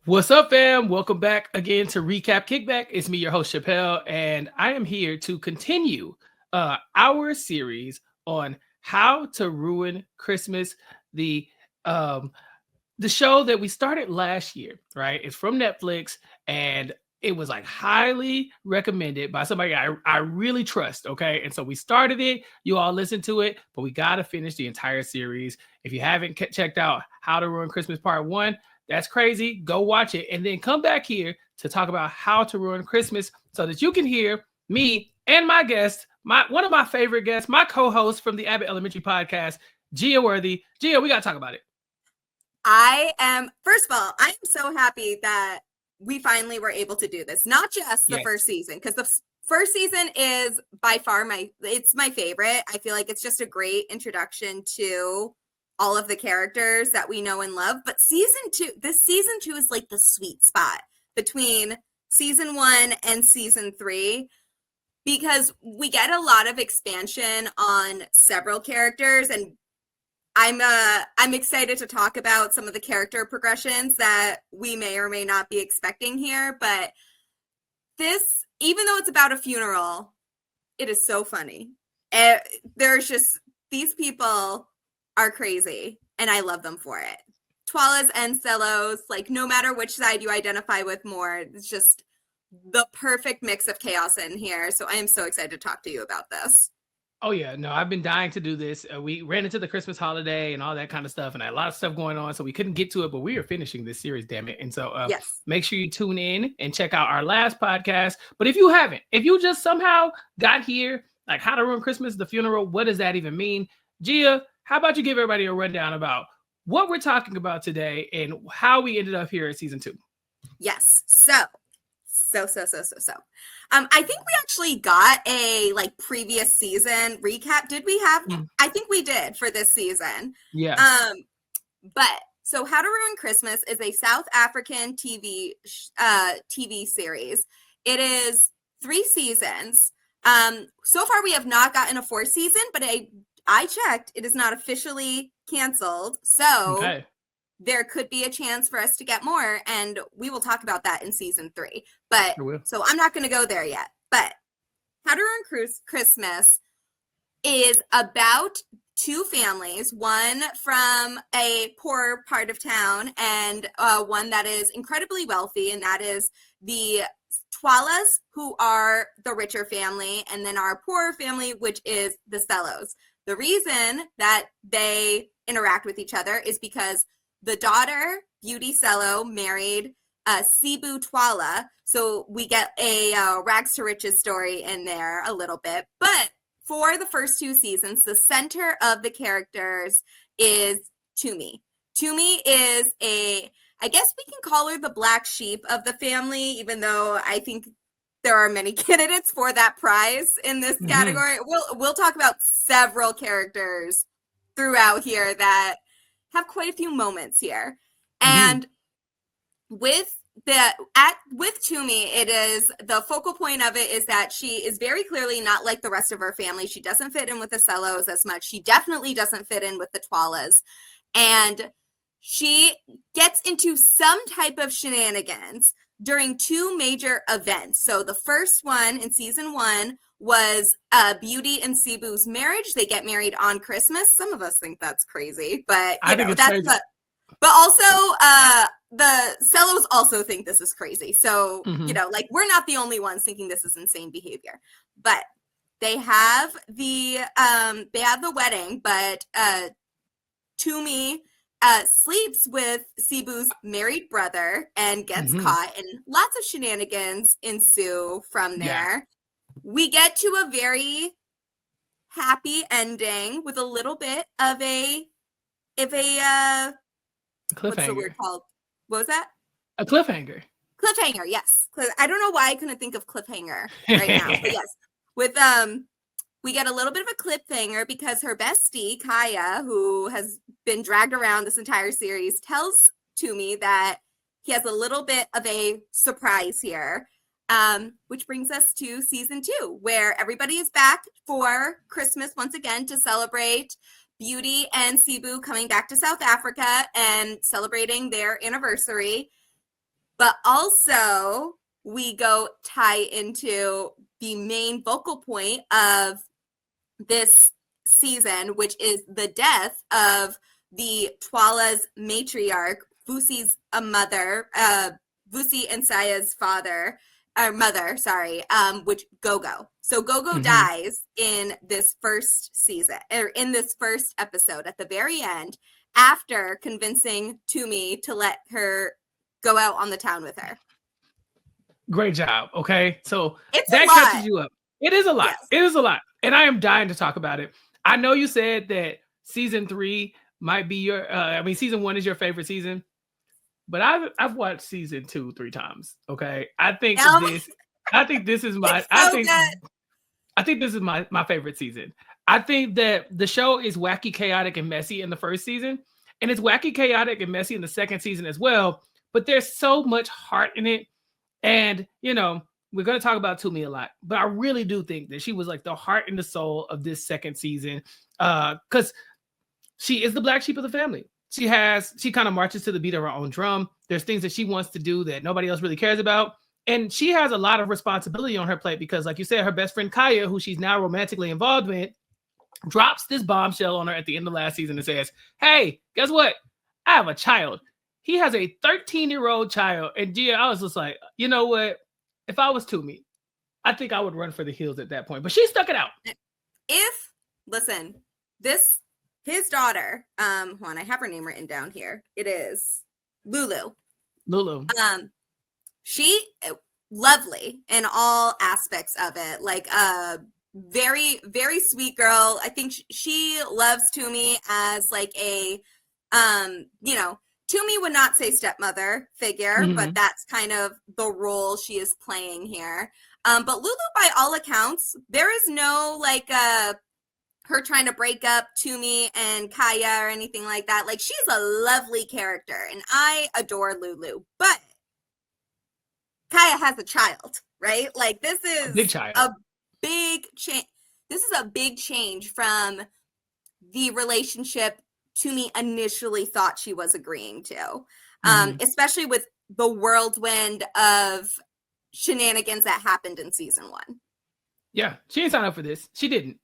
What's up, fam? Welcome back again to Recap Kickback. It's me, your host, Chappell, and I am here to continue our series on how to ruin Christmas. Um, the show that we started last year, right? It's from Netflix, and it was like highly recommended by somebody I really trust. Okay, and so we started it. You all listen to it, but we got to finish the entire series. If you haven't checked out How to Ruin Christmas Part 1, that's crazy. Go watch it and then come back here to talk about how to ruin Christmas so that you can hear me and my guest, one of my favorite guests, my co-host from the Abbott Elementary podcast, Gia Worthy. Gia, we got to talk about it. First of all, I am so happy that we finally were able to do this. Not just the first season, because the first season is by far it's my favorite. I feel like it's just a great introduction to all of the characters that we know and love. But this season two is like the sweet spot between season 1 and season 3, because we get a lot of expansion on several characters, and I'm excited to talk about some of the character progressions that we may or may not be expecting here. But this, even though it's about a funeral, it is so funny. There's just, these people are crazy, and I love them for it. Twalas and Cellos, like, no matter which side you identify with more, it's just the perfect mix of chaos in here. So I am so excited to talk to you about this. Oh yeah, no, I've been dying to do this. We ran into the Christmas holiday and all that kind of stuff, and I had a lot of stuff going on, so we couldn't get to it, but we are finishing this series, damn it. And so yes, make sure you tune in and check out our last podcast. But if you haven't, if you just somehow got here, like How to Ruin Christmas, the funeral, what does that even mean? Gia, how about you give everybody a rundown about what we're talking about today and how we ended up here at season 2? Yes. So. I think we actually got a previous season recap. Did we have? I think we did for this season. Yeah. But so How to Ruin Christmas is a South African TV series. It is 3 seasons. So far we have not gotten a 4th season, but I checked, it is not officially canceled. So okay, there could be a chance for us to get more, and we will talk about that in season 3. But so I'm not going to go there yet. But How to Ruin Christmas is about 2 families, one from a poor part of town and one that is incredibly wealthy, and that is the Twalas, who are the richer family, and then our poorer family, which is the Cellos. The reason that they interact with each other is because the daughter, Beauty Cello, married Sibu Twala. So we get a rags to riches story in there a little bit. But for the first 2 seasons, the center of the characters is Tumi. Tumi is I guess we can call her the black sheep of the family, even though I think there are many candidates for that prize in this category. We'll talk about several characters throughout here that have quite a few moments here. And with Tumi, it is, the focal point of it is that she is very clearly not like the rest of her family. She doesn't fit in with the Cellos as much. She definitely doesn't fit in with the Twalas. And she gets into some type of shenanigans during 2 major events. So the first one in season 1 was Beauty and Sibu's marriage. They get married on Christmas. Some of us think that's crazy, but I think that's crazy. But also the Cellos also think this is crazy. So, we're not the only ones thinking this is insane behavior. But they have the wedding, but Tumi sleeps with Sibu's married brother and gets caught, and lots of shenanigans ensue from there. Yeah. We get to a very happy ending with a little bit of a cliffhanger. What's the word called? What was that? A cliffhanger. Cliffhanger, yes. I don't know why I couldn't think of cliffhanger right now, but yes. With we get a little bit of a cliffhanger because her bestie, Kaya, who has been dragged around this entire series, tells Tumi that he has a little bit of a surprise here. Which brings us to season 2, where everybody is back for Christmas once again to celebrate Beauty and Sibu coming back to South Africa and celebrating their anniversary. But also we go tie into the main focal point of this season, which is the death of the Twala's matriarch, Vusi's mother, Vusi and Saya's mother, which Gogo. So Gogo dies in this first season, or in this first episode at the very end, after convincing Tumi to let her go out on the town with her. Great job. Okay. So it's that catches you up. It is a lot. Yes. It is a lot. And I am dying to talk about it. I know you said that season 3 might be your, season 1 is your favorite season, but I've watched season 2 3 times. Okay. I think this is my, I think this is my favorite season. I think that the show is wacky, chaotic, and messy in the first season. And it's wacky, chaotic, and messy in the second season as well. But there's so much heart in it. And, you know, we're going to talk about Tumi a lot, but I really do think that she was like the heart and the soul of this second season, because she is the black sheep of the family. She kind of marches to the beat of her own drum. There's things that she wants to do that nobody else really cares about. And she has a lot of responsibility on her plate because, like you said, her best friend Kaya, who she's now romantically involved with, drops this bombshell on her at the end of last season and says, hey, guess what? I have a child. He has a 13-year-old child. And Gia, I was just like, you know what? If I was Tumi, I think I would run for the hills at that point. But she stuck it out. His daughter, hold on, I have her name written down here. It is Lulu. She lovely in all aspects of it. Like very, very sweet girl. I think she loves Tumi as like a, Tumi would not say stepmother figure, but that's kind of the role she is playing here. But Lulu, by all accounts, there is no like her trying to break up Tumi and Kaya or anything like that. Like, she's a lovely character, and I adore Lulu. But Kaya has a child, right? Like, this is a big change. This is a big change from the relationship Tumi initially thought she was agreeing to, especially with the whirlwind of shenanigans that happened in season 1. Yeah, she didn't sign up for this. She didn't.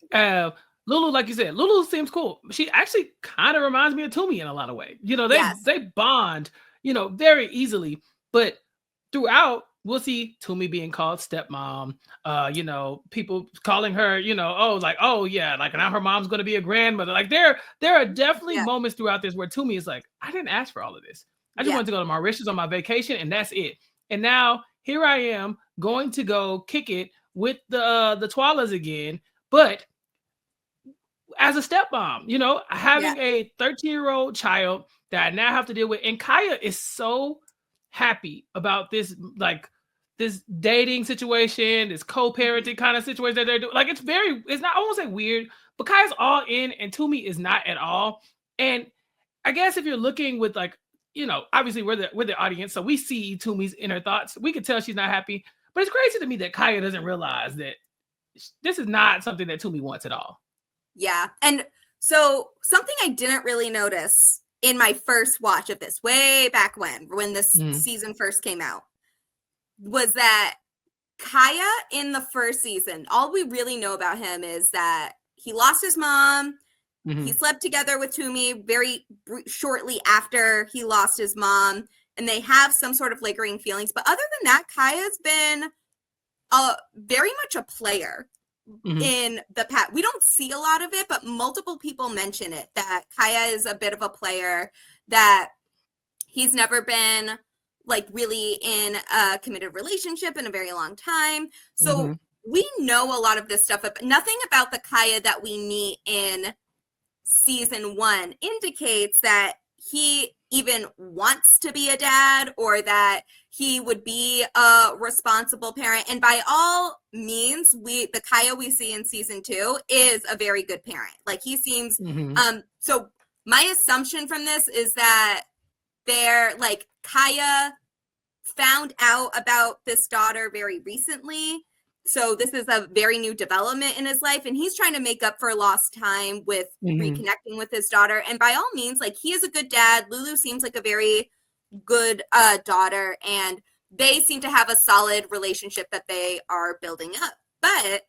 Lulu, like you said, Lulu seems cool. She actually kind of reminds me of Tumi in a lot of ways. You know, they bond, very easily. But throughout, we'll see Tumi being called stepmom. People calling her, like now her mom's going to be a grandmother. Like there are definitely moments throughout this where Tumi is like, I didn't ask for all of this. I just wanted to go to Mauritius on my vacation, and that's it. And now here I am going to go kick it with the Twalas again, but as a stepmom, having a 13-year-old child that I now have to deal with. And Kaya is so happy about this, like this dating situation, this co-parenting kind of situation that they're doing. Like, it's not, I won't say weird, but Kaya's all in and Tumi is not at all. And I guess if you're looking with like, obviously we're the audience, so we see Tumi's inner thoughts. We can tell she's not happy, but it's crazy to me that Kaya doesn't realize that this is not something that Tumi wants at all. Yeah. And so something I didn't really notice in my first watch of this, way back when this season first came out, was that Kaya in the first season, all we really know about him is that he lost his mom. He slept together with Tumi very shortly after he lost his mom, and they have some sort of lingering feelings. But other than that, Kaya's been very much a player in the past. We don't see a lot of it, but multiple people mention it, that Kaya is a bit of a player, that he's never been like really in a committed relationship in a very long time. So we know a lot of this stuff, but nothing about the Kaya that we meet in season 1 indicates that he even wants to be a dad or that he would be a responsible parent. And by all means, the Kaya we see in season 2 is a very good parent. Like, he seems, so my assumption from this is that Kaya found out about this daughter very recently. So this is a very new development in his life, and he's trying to make up for lost time with reconnecting with his daughter. And by all means, like, he is a good dad. Lulu seems like a very good daughter, and they seem to have a solid relationship that they are building up. But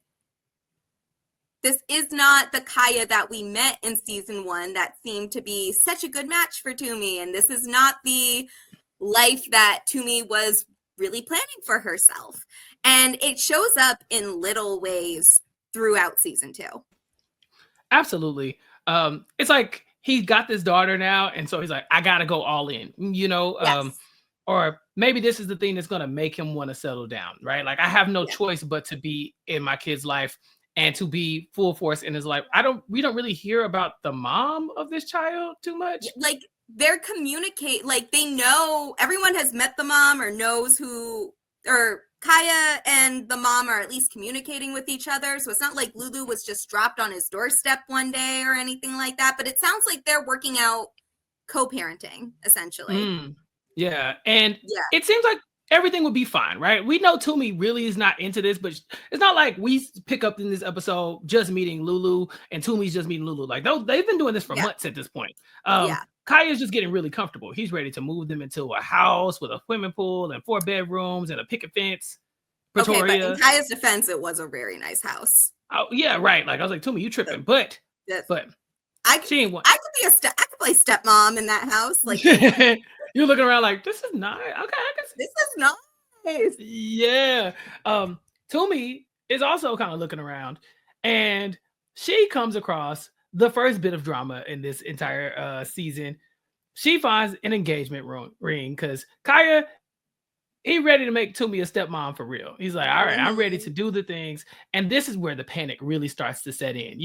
this is not the Kaya that we met in season 1 that seemed to be such a good match for Tumi. And this is not the life that Tumi was really planning for herself. And it shows up in little ways throughout season 2. Absolutely. It's like he's got this daughter now, and so he's like, I gotta go all in, Yes. Or maybe this is the thing that's gonna make him want to settle down, right? Like, I have no choice but to be in my kid's life and to be full force in his life. We don't really hear about the mom of this child too much. Like, they're like, they know, everyone has met the mom or knows who, or Kaya and the mom are at least communicating with each other. So it's not like Lulu was just dropped on his doorstep one day or anything like that. But it sounds like they're working out co-parenting, essentially. Yeah. And it seems like everything would be fine, right? We know Tumi really is not into this, but it's not like we pick up in this episode just meeting Lulu and Tumi's just meeting Lulu. Like, they've been doing this for months at this point. Kaya's just getting really comfortable. He's ready to move them into a house with a swimming pool and 4 bedrooms and a picket fence. Pretoria. Okay, but in Kaya's defense, it was a very nice house. Oh yeah, right. Like, I was like, Tumi, you tripping? But I could play stepmom in that house. Like, you're looking around like, this is nice. Okay, this is nice. Yeah. Tumi is also kind of looking around, and she comes across the first bit of drama in this entire season. She finds an engagement ring because Kaya, he ready to make Tumi a stepmom for real. He's like, all right, I'm ready to do the things. And this is where the panic really starts to set in,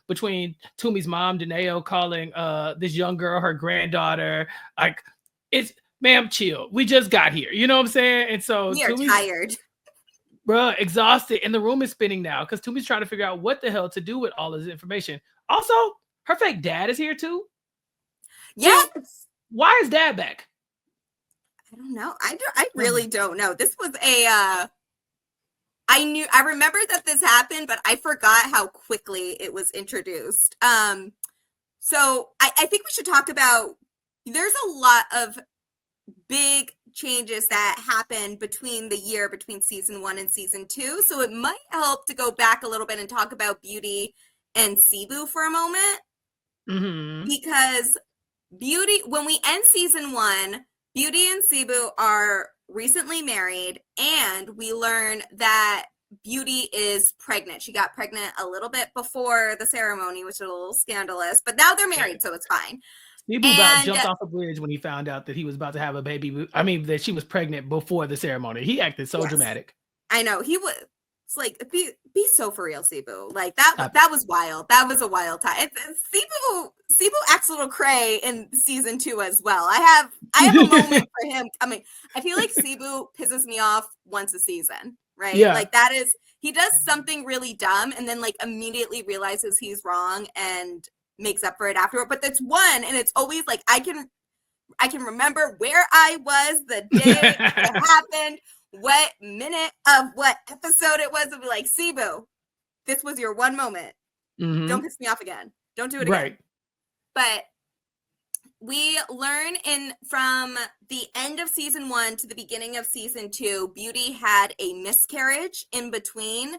between Tumi's mom, Deneo, calling this young girl her granddaughter. Like, it's, ma'am, chill. We just got here. You know what I'm saying? And so we are tired. Bruh, exhausted. And the room is spinning now because Tumi's trying to figure out what the hell to do with all this information. Also, her fake dad is here too. Yes. Why is dad back? I don't know. I really don't know. This was I remember that this happened, but I forgot how quickly it was introduced. So I think we should talk about, there's a lot of big changes that happened between season 1 and season 2. So it might help to go back a little bit and talk about Beauty and Sibu for a moment. Because when we end season 1, Beauty and Sibu are recently married, and we learn that Beauty is pregnant. She got pregnant a little bit before the ceremony, which is a little scandalous, but now they're married, so it's fine. Sibu about jumped off a bridge when he found out that he was about to have a baby. I mean, that she was pregnant before the ceremony. He acted so dramatic. I know. He was. It's like, be so for real, Sibu. Like, that was wild. That was a wild time. Sibu acts a little cray in season 2 as well. I have a moment for him. I mean, I feel like Sibu pisses me off once a season, right? Yeah. Like, he does something really dumb and then like immediately realizes he's wrong and makes up for it afterward. But that's one, and it's always like, I can remember where I was the day it happened, what minute of what episode it was, and be like, Sibu, this was your one moment. Don't piss me off again. Don't do it again. Right. But we learn from the end of season 1 to the beginning of season 2, Beauty had a miscarriage in between.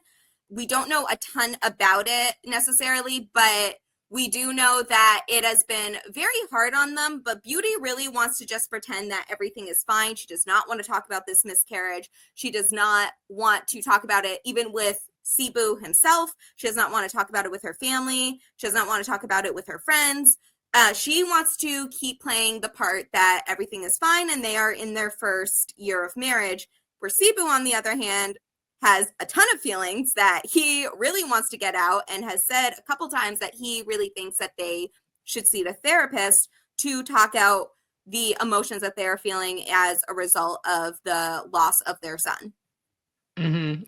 We don't know a ton about it necessarily, but we do know that it has been very hard on them, but Beauty really wants to just pretend that everything is fine. She does not want to talk about this miscarriage. She does not want to talk about it even with Sibu himself. She does not want to talk about it with her family. She does not want to talk about it with her friends. She wants to keep playing the part that everything is fine and they are in their first year of marriage, where Sibu, on the other hand, has a ton of feelings that he really wants to get out and has said a couple times that he really thinks that they should see the therapist to talk out the emotions that they're feeling as a result of the loss of their son.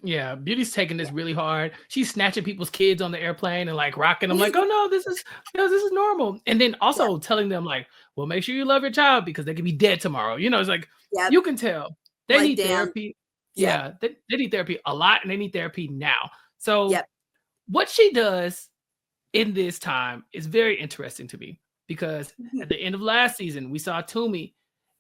Yeah, Beauty's taking this really hard. She's snatching people's kids on the airplane and like rocking them like, oh no, this is normal. And then also telling them like, well, make sure you love your child because they could be dead tomorrow. It's like, you can tell they need therapy. Yeah, they need therapy a lot, and they need therapy now. So what she does in this time is very interesting to me, because at the end of last season, we saw Tumi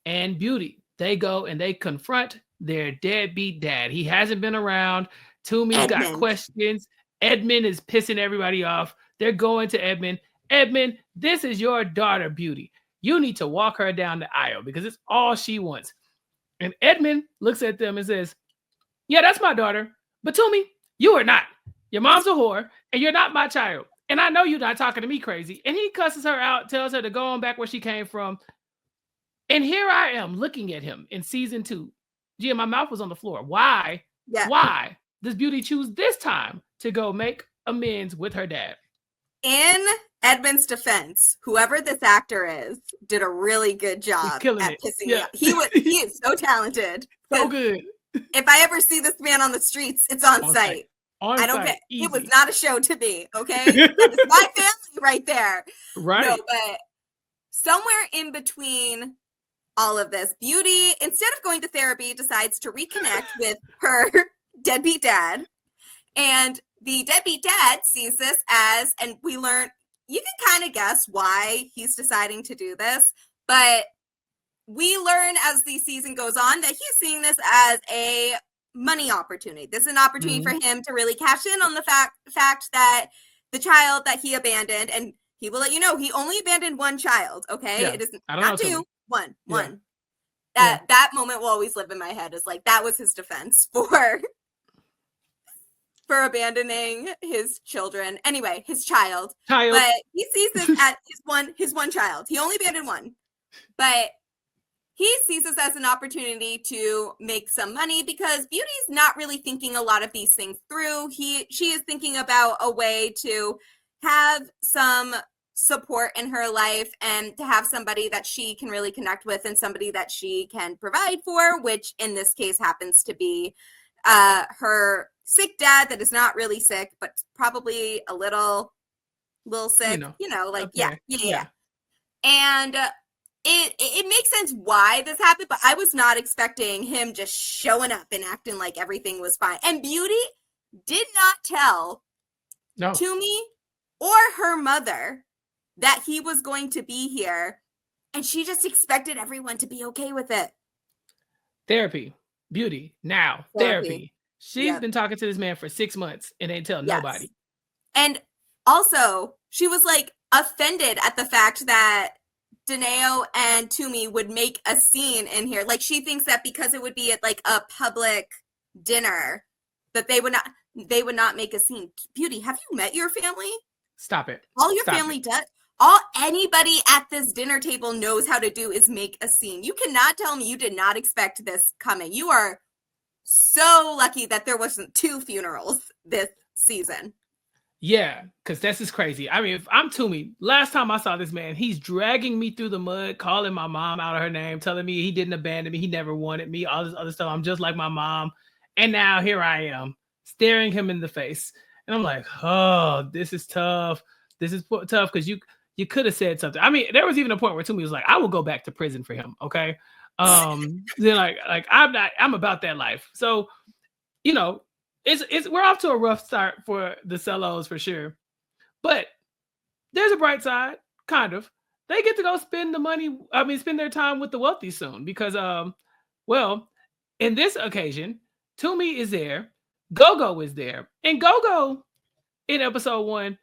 and Beauty. They go and they confront their deadbeat dad. He hasn't been around. Tumi's got Edmund. questions. Edmund is pissing everybody off. They're going to Edmund. Edmund, this is your daughter, Beauty. You need to walk her down the aisle because it's all she wants. And Edmund looks at them and says, yeah, that's my daughter. But Tumi, you are not. Your mom's a whore, and you're not my child. And I know you're not talking to me crazy. And he cusses her out, tells her to go on back where she came from. And here I am looking at him in season 2. Gee, my mouth was on the floor. Why? Yeah. Why does Beauty choose this time to go make amends with her dad? In Edmund's defense, whoever this actor is did a really good job at pissing me off. He is so talented. So good. If I ever see this man on the streets, it's on site. I don't get it was not a show to me, okay? That is my family right there. Right. No, but somewhere in between all of this, Beauty, instead of going to therapy, decides to reconnect with her deadbeat dad. And the deadbeat dad sees this as, and we learn, you can kind of guess why he's deciding to do this, but we learn as the season goes on that he's seeing this as a money opportunity. This is an opportunity for him to really cash in on the fact that the child that he abandoned, and he will let you know, he only abandoned one child, okay? Yeah. It is not know, two, one. That moment will always live in my head, is like, that was his defense for abandoning his children. Anyway, his child. But he sees this as his one child. He only abandoned one. But he sees this as an opportunity to make some money because Beauty's not really thinking a lot of these things through. She is thinking about a way to have some support in her life and to have somebody that she can really connect with and somebody that she can provide for, which in this case happens to be her sick dad that is not really sick, but probably a little sick, yeah. And it makes sense why this happened, but I was not expecting him just showing up and acting like everything was fine. And Beauty did not tell Tumi or her mother that he was going to be here, and she just expected everyone to be okay with it. Therapy. Beauty. Now. Therapy. She's been talking to this man for 6 months and ain't tell nobody. And also, she was like offended at the fact that Danao and Tumi would make a scene in here. Like, she thinks that because it would be at like a public dinner that they would not make a scene. Beauty, have you met your family? Stop it. All your family does. All anybody at this dinner table knows how to do is make a scene. You cannot tell me you did not expect this coming. You are so lucky that there wasn't 2 funerals this season. Yeah, because this is crazy. I mean, if I'm Tumi, last time I saw this man, he's dragging me through the mud, calling my mom out of her name, telling me he didn't abandon me, he never wanted me, all this other stuff. I'm just like my mom. And now here I am, staring him in the face. And I'm like, oh, this is tough. This is tough because you could have said something. I mean, there was even a point where Tumi was like, I will go back to prison for him, okay? Then like I'm about that life. So, it's we're off to a rough start for the Cellos for sure. But there's a bright side, kind of. They get to go spend their time with the wealthy soon because in this occasion, Tumi is there, Gogo is there. And Gogo in episode 1,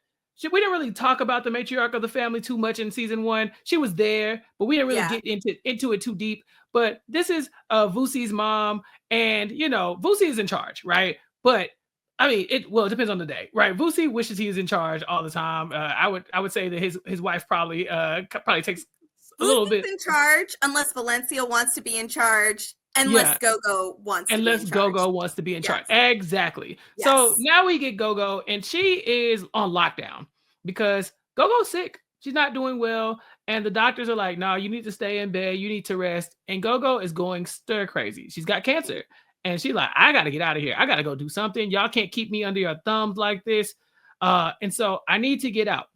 we didn't really talk about the matriarch of the family too much in season 1. She was there, but we didn't really get into it too deep. But this is Vusi's mom, and Vusi is in charge, right? But I mean, it depends on the day, right? Vusi wishes he was in charge all the time. I would say that his wife probably takes a little bit in charge, unless Valencia wants to be in charge. Unless Gogo wants to be in charge. Gogo wants to be in charge. Exactly. Yes. So now we get Gogo, and she is on lockdown because Gogo's sick. She's not doing well. And the doctors are like, no, you need to stay in bed. You need to rest. And Gogo is going stir crazy. She's got cancer. And she's like, I got to get out of here. I got to go do something. Y'all can't keep me under your thumbs like this. And so I need to get out.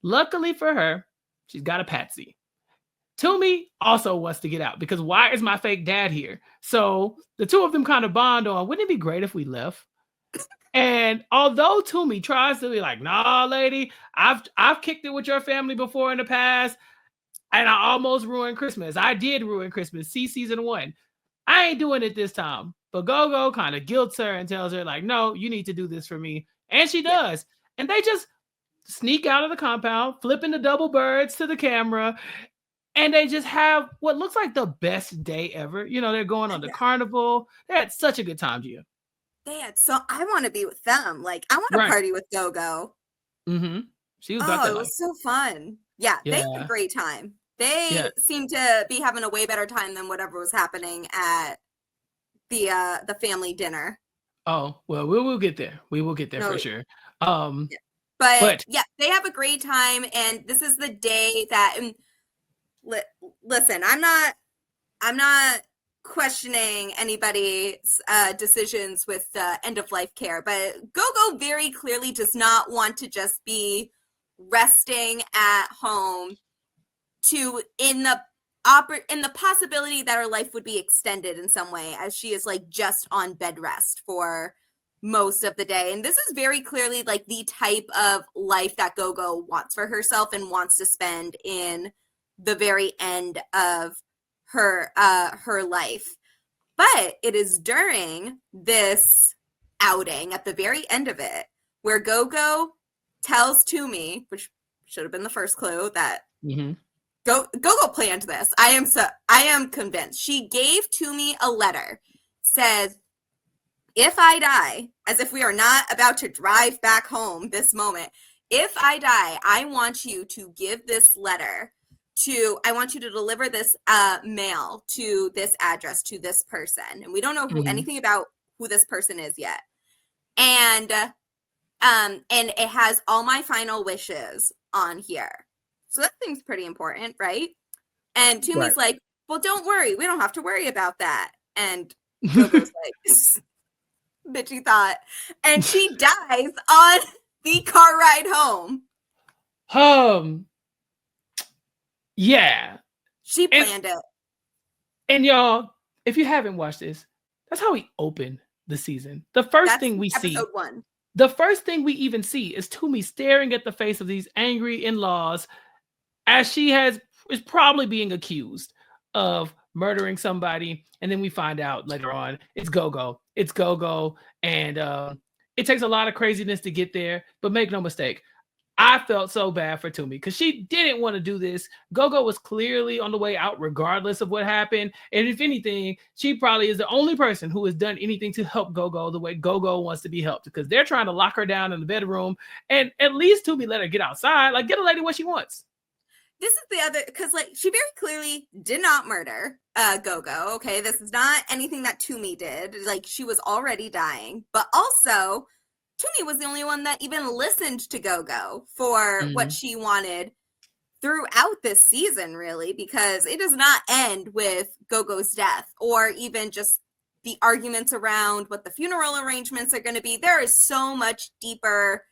Luckily for her, she's got a patsy. Tumi also wants to get out because why is my fake dad here? So the two of them kind of bond on, wouldn't it be great if we left? And although Tumi tries to be like, nah, lady, I've kicked it with your family before in the past. and I almost ruined Christmas. I did ruin Christmas. See season 1. I ain't doing it this time. But Go-Go kind of guilts her and tells her, like, no, you need to do this for me. And she does. And they just sneak out of the compound, flipping the double birds to the camera. And they just have what looks like the best day ever. You know, they're going on the carnival. They had such a good time, Gia. I want to be with them. Like, I want to party with Go-Go. Mm-hmm. She was about that it was so fun. Yeah, they had a great time. They seemed to be having a way better time than whatever was happening at the family dinner. Oh, well, we will get there. We will get there for sure. But yeah, they have a great time, and this is the day that. Listen, I'm not questioning anybody's decisions with end of life care, but Go-Go very clearly does not want to just be resting at home in the possibility that her life would be extended in some way, as she is like just on bed rest for most of the day. And this is very clearly like the type of life that Go-Go wants for herself and wants to spend in the very end of her life. But it is during this outing at the very end of it where Go-Go tells Tumi, which should have been the first clue, that Go-Go planned this. I am convinced. She gave Tumi a letter, says, if I die, as if we are not about to drive back home this moment, if I die, I want you to give this letter I want you to deliver this mail to this address, to this person. And we don't know anything about who this person is yet. And it has all my final wishes on here. So that seems pretty important, right? And Tumi's like, well, don't worry. We don't have to worry about that. And Go-Go's like, bitchy thought. And she dies on the car ride home. Yeah. She planned it. And y'all, if you haven't watched this, that's how we open the season. The first thing we see. Episode 1. The first thing we even see is Tumi staring at the face of these angry in-laws as she is probably being accused of murdering somebody. And then we find out later on it's Go-Go. It's Go-Go. And it takes a lot of craziness to get there. But make no mistake, I felt so bad for Tumi because she didn't want to do this. Go-Go was clearly on the way out regardless of what happened. And if anything, she probably is the only person who has done anything to help Go-Go the way Go-Go wants to be helped, because they're trying to lock her down in the bedroom. And at least Tumi let her get outside. Like, get a lady what she wants. This is the other, because like she very clearly did not murder Go-Go. Okay, this is not anything that Tumi did. Like, she was already dying. But also, Tumi was the only one that even listened to Go-Go for what she wanted throughout this season, really, because it does not end with Go-Go's death or even just the arguments around what the funeral arrangements are going to be. There is so much deeper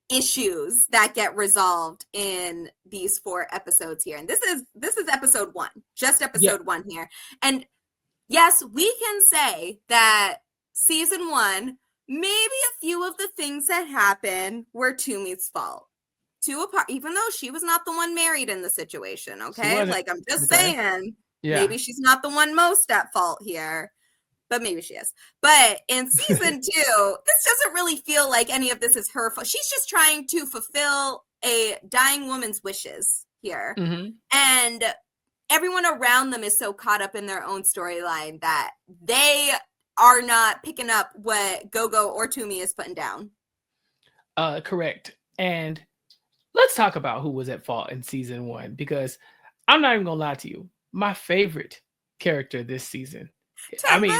issues that get resolved in these 4 episodes here. And this is episode 1, just episode 1 here. And yes, we can say that season 1, maybe a few of the things that happened were Tumi's fault. Even though she was not the one married in the situation, okay? Like, I'm just saying, maybe she's not the one most at fault here, but maybe she is. But in season 2, this doesn't really feel like any of this is her fault. She's just trying to fulfill a dying woman's wishes here. And everyone around them is so caught up in their own storyline that they are not picking up what Go-Go or Tumi is putting down. Correct. And let's talk about who was at fault in season 1, because I'm not even gonna lie to you. My favorite character this season, Tamba. I mean,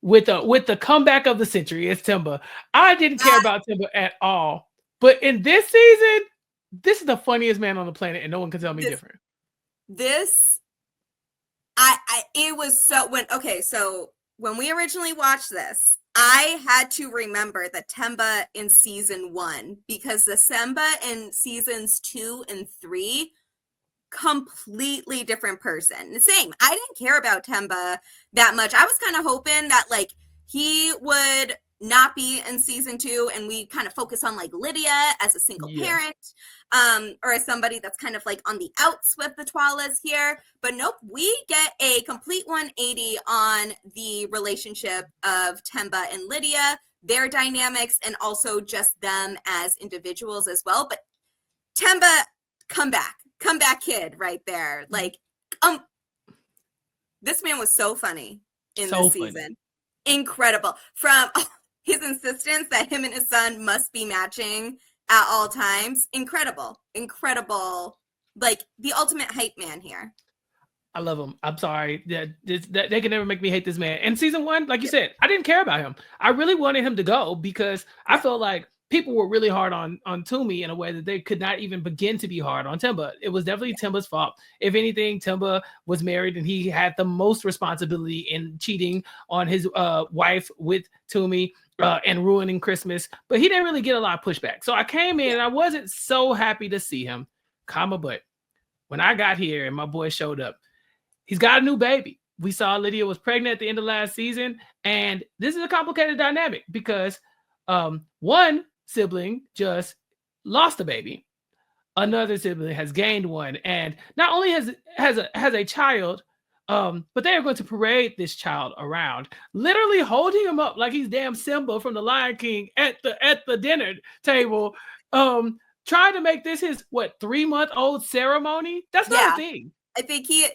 with the comeback of the century, it's Tamba. I didn't care about Tamba at all. But in this season, this is the funniest man on the planet, and no one can tell me different. It was so so when we originally watched this, I had to remember the Tamba in season 1, because the Tamba in seasons 2 and 3, completely different person. Same. I didn't care about Tamba that much. I was kind of hoping that like he would not be in season 2, and we kind of focus on like Lydia as a single parent, or as somebody that's kind of like on the outs with the Twalas here. But nope, we get a complete 180 on the relationship of Tamba and Lydia, their dynamics, and also just them as individuals as well. But Tamba, comeback kid right there. Like, this man was so funny in this season. Incredible. From his insistence that him and his son must be matching at all times. Incredible. Like, the ultimate hype man here. I love him. I'm sorry. They can never make me hate this man. And season 1, like you said, I didn't care about him. I really wanted him to go because I felt like people were really hard on Tumi in a way that they could not even begin to be hard on Tamba. It was definitely Timba's fault. If anything, Tamba was married and he had the most responsibility in cheating on his wife with Tumi and ruining Christmas. But he didn't really get a lot of pushback. So I came in and I wasn't so happy to see him. But when I got here and my boy showed up, he's got a new baby. We saw Lydia was pregnant at the end of last season. And this is a complicated dynamic because one sibling just lost a baby. Another sibling has gained one. And not only has a child, but they are going to parade this child around, literally holding him up like he's damn Simba from the Lion King at the dinner table, trying to make this his 3-month-old ceremony. That's not a thing. I think it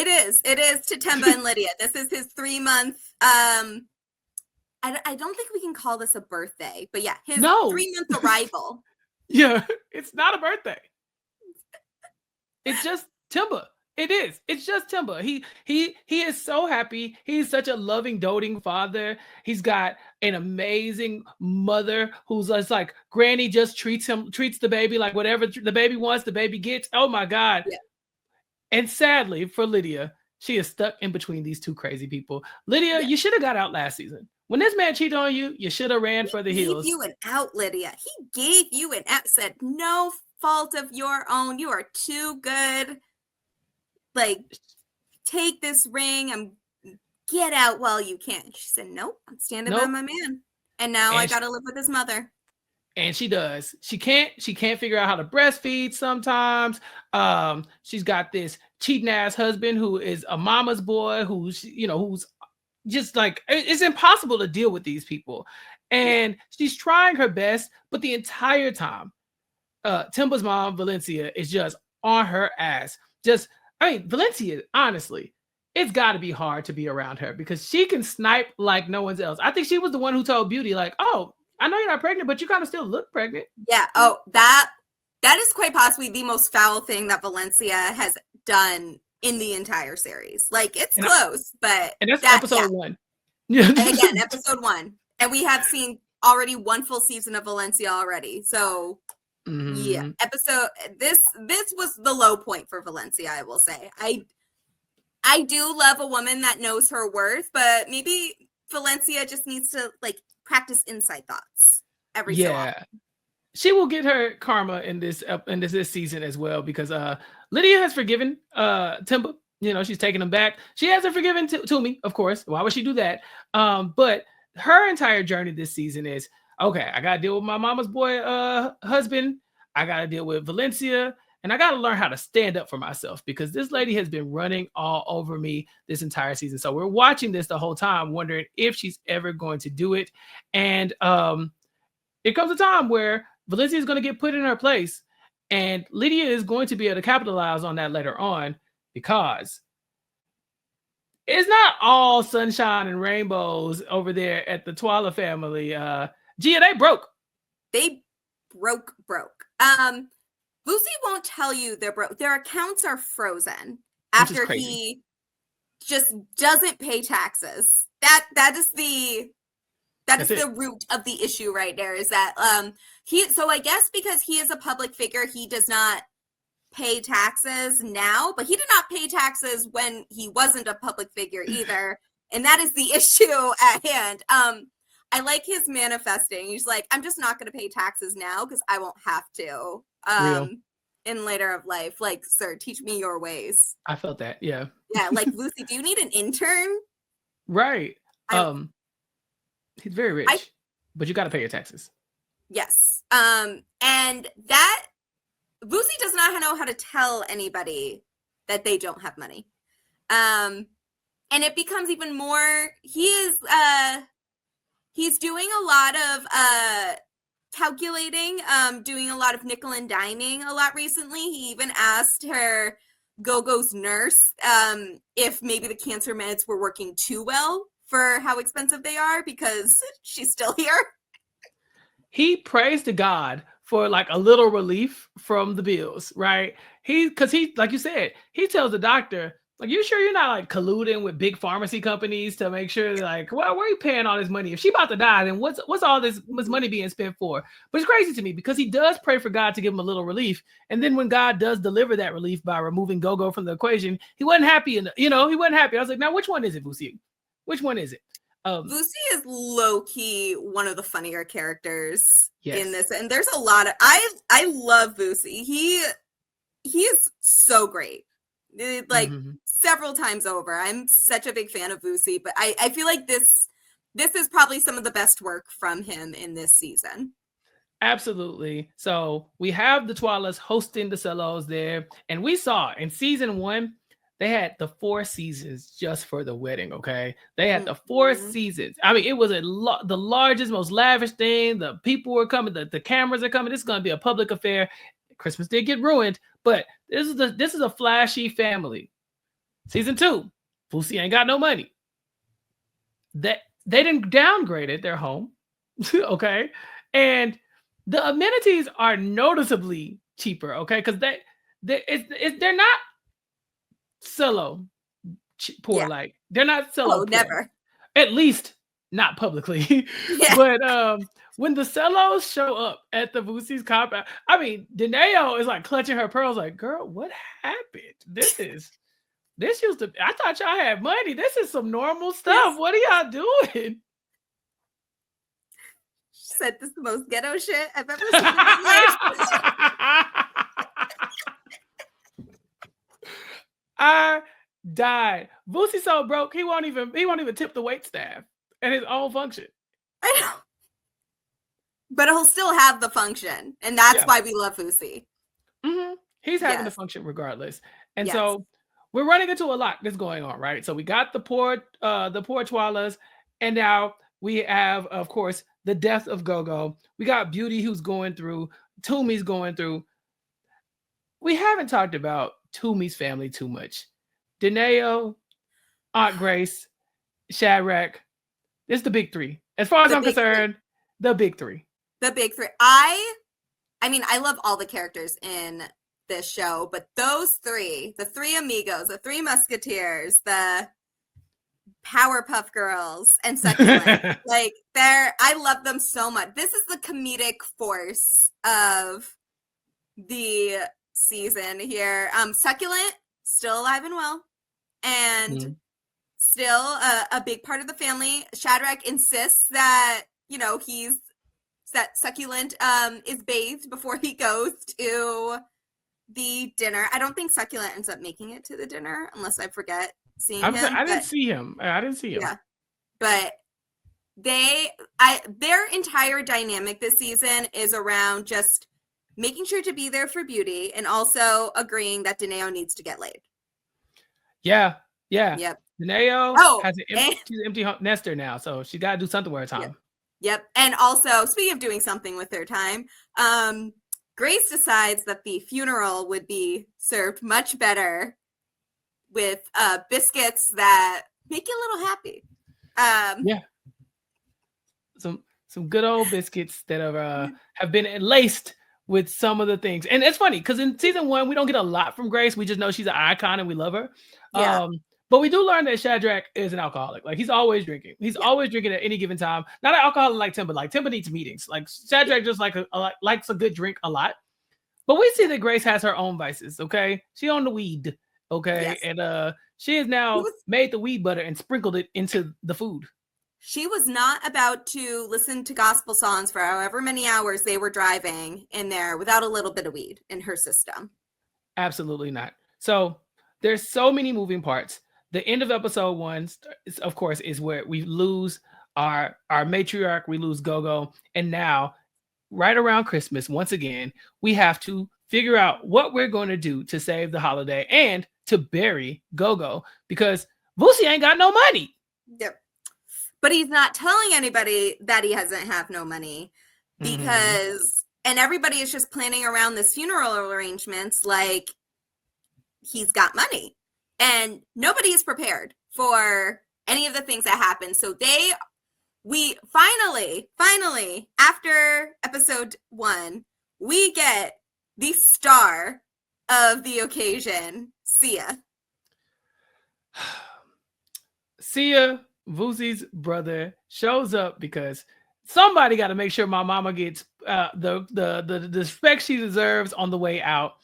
is to Tamba and Lydia. This is his 3-month. I don't think we can call this a birthday, but yeah, his 3-month arrival. Yeah, it's not a birthday. It's just Tamba. It is. It's just Tamba. He is so happy. He's such a loving, doting father. He's got an amazing mother who's just like, Granny just treats the baby like whatever the baby wants, the baby gets. Oh my God. Yeah. And sadly for Lydia, she is stuck in between these two crazy people. Lydia, you should have got out last season. When this man cheated on you, you should have ran for the hills. He gave you an out, Lydia. He gave you an out, said, no fault of your own. You are too good. Like, take this ring and get out while you can. She said, nope, I'm standing by my man. And now I got to live with his mother. And she does. She can't figure out how to breastfeed sometimes. She's got this cheating ass husband who is a mama's boy who's just like, it's impossible to deal with these people. And she's trying her best, but the entire time, Timba's mom, Valencia, is just on her ass. Valencia, honestly, it's got to be hard to be around her because she can snipe like no one else. I think she was the one who told Beauty, like, oh, I know you're not pregnant, but you kind of still look pregnant. Yeah. Oh, that is quite possibly the most foul thing that Valencia has done in the entire series. Like, it's close, but that's episode 1. Yeah. And again, episode 1. And we have seen already 1 full season of Valencia already. So yeah, this was the low point for Valencia, I will say. I do love a woman that knows her worth, but maybe Valencia just needs to like practice inside thoughts every so often. She will get her karma in this season as well because Lydia has forgiven Timba. She's taking him back. She hasn't forgiven Tumi, of course. Why would she do that? But her entire journey this season is, okay, I got to deal with my mama's boy husband. I got to deal with Valencia. And I got to learn how to stand up for myself because this lady has been running all over me this entire season. So we're watching this the whole time, wondering if she's ever going to do it. And it comes a time where Valencia is going to get put in her place. And Lydia is going to be able to capitalize on that later on because it's not all sunshine and rainbows over there at the Twala family. Gia, they broke. They broke. Lucy won't tell you they're broke. Their accounts are frozen after he just doesn't pay taxes. That is the root of the issue right there. Is that so I guess because he is a public figure, he does not pay taxes now, but he did not pay taxes when he wasn't a public figure either, and that is the issue at hand. I like his manifesting. He's like, I'm just not going to pay taxes now because I won't have to. In later of life, like, sir, teach me your ways. I felt that, yeah. Yeah, like, Lucy, do you need an intern? Right. He's very rich. but you got to pay your taxes. Yes. And that Boosie does not know how to tell anybody that they don't have money. And it becomes even more, he's doing a lot of calculating, doing a lot of nickel and diming a lot recently. He even asked her Go-Go's nurse if maybe the cancer meds were working too well for how expensive they are because she's still here. He prays to God for like a little relief from the bills, right? Because he, like you said, he tells the doctor, like, you sure you're not like colluding with big pharmacy companies to make sure like, well, where are you paying all this money? If she about to die, then what's all this money being spent for? But it's crazy to me because he does pray for God to give him a little relief. And then when God does deliver that relief by removing Go-Go from the equation, he wasn't happy. He wasn't happy. I was like, now, which one is it, Boosie? Which one is it? Boosie is low-key one of the funnier characters in this. And there's a lot of, I love Boosie. He is so great. Like several times over. I'm such a big fan of Boosie, but I feel like this is probably some of the best work from him in this season. Absolutely. So we have the Twalas hosting the Cellos there, and we saw in season 1 they had the 4 seasons just for the wedding. Okay, they had the 4 seasons. I mean, it was the largest, most lavish thing. The people were coming, the cameras are coming. This is going to be a public affair. Christmas did get ruined, but this is a flashy family. Season 2, Boosie ain't got no money. They didn't downgrade it, their home. Okay, and the amenities are noticeably cheaper. Okay, because they're not Cello poor. Yeah. Like they're not Cello poor. Never. At least not publicly. Yeah. But when the Cellos show up at the Boosie's compound, I mean, Deneo is like clutching her pearls, like, girl, what happened? This used to, I thought y'all had money. This is some normal stuff. Yes. What are y'all doing? She said, this is the most ghetto shit I've ever seen in my life. I died. Boosie so broke, he won't even tip the wait staff at his own function. I know. But he'll still have the function. And that's why we love Boosie. Mm-hmm. He's having the function regardless. And so we're running into a lot that's going on, right? So we got the poor Twalas, and now we have, of course, the death of Go-Go. We got Beauty, who's going through, Tumi's going through. We haven't talked about Tumi's family too much. Deneo, Aunt Grace, Shadrach. It's the big 3. As far as I'm concerned, the big 3. The big 3. I mean, I love all the characters in this show, but those 3, the 3 amigos, the 3 musketeers, the Powerpuff Girls, and Succulent, like I love them so much. This is the comedic force of the season here. Succulent, still alive and well, and still a big part of the family. Shadrach insists that, that Succulent is bathed before he goes to the dinner. I don't think Succulent ends up making it to the dinner unless I forget seeing him. I didn't see him. Yeah, but their entire dynamic this season is around just making sure to be there for Beauty and also agreeing that Deneo needs to get laid. Yeah. Yep. Deneo has she's an empty nester now, so she got to do something with her time. Yep. And also, speaking of doing something with their time, Grace decides that the funeral would be served much better with biscuits that make you a little happy. Some good old biscuits that have been laced with some of the things. And it's funny because in season 1, we don't get a lot from Grace. We just know she's an icon and we love her. Yeah. But we do learn that Shadrach is an alcoholic. Like, he's always drinking. He's always drinking at any given time. Not an alcoholic like Timba. Like, Timba needs meetings. Like, Shadrach just likes a good drink a lot. But we see that Grace has her own vices, okay? She on the weed, okay? Yes. And she has now made the weed butter and sprinkled it into the food. She was not about to listen to gospel songs for however many hours they were driving in there without a little bit of weed in her system. Absolutely not. So there's so many moving parts. The end of episode 1, of course, is where we lose our matriarch, we lose Gogo, and now right around Christmas, once again, we have to figure out what we're going to do to save the holiday and to bury Gogo because Vusi ain't got no money. Yep. But he's not telling anybody that he doesn't have no money because, and everybody is just planning around this funeral arrangements like he's got money. And nobody is prepared for any of the things that happen. So we finally, after episode 1, we get the star of the occasion, Sia. Sia, Vusi's brother, shows up because somebody got to make sure my mama gets the respect she deserves on the way out.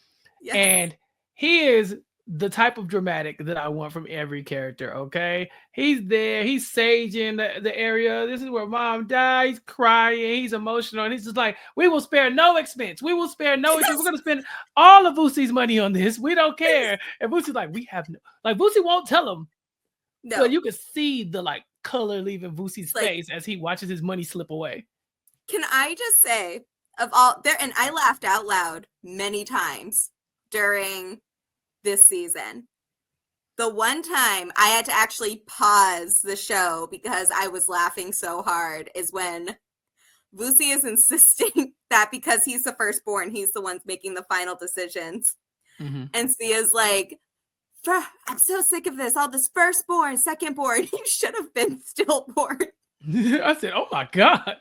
Yes. And he is the type of dramatic that I want from every character, okay? He's there, he's saging the area. This is where mom died. He's crying, he's emotional, and he's just like, we will spare no expense. We will spare no expense. We're going to spend all of Vusi's money on this. We don't care. And Vusi's like, we have no... Like, Vusi won't tell him. No. But you can see the, like, color leaving Vusi's face as he watches his money slip away. Can I just say, of all... there, and I laughed out loud many times during this season. The one time I had to actually pause the show because I was laughing so hard is when Vusi is insisting that because he's the firstborn, he's the one making the final decisions. And Sia's like, I'm so sick of this. All this firstborn, secondborn. You should have been stillborn. I said, oh my God.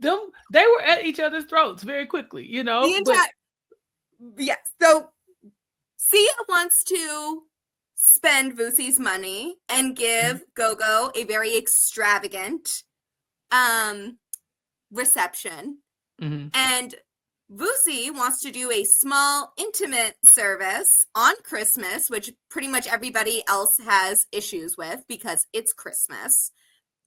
They were at each other's throats very quickly, you know? Yes. So Sia wants to spend Vusi's money and give Gogo a very extravagant reception. And Vusi wants to do a small, intimate service on Christmas, which pretty much everybody else has issues with because it's Christmas.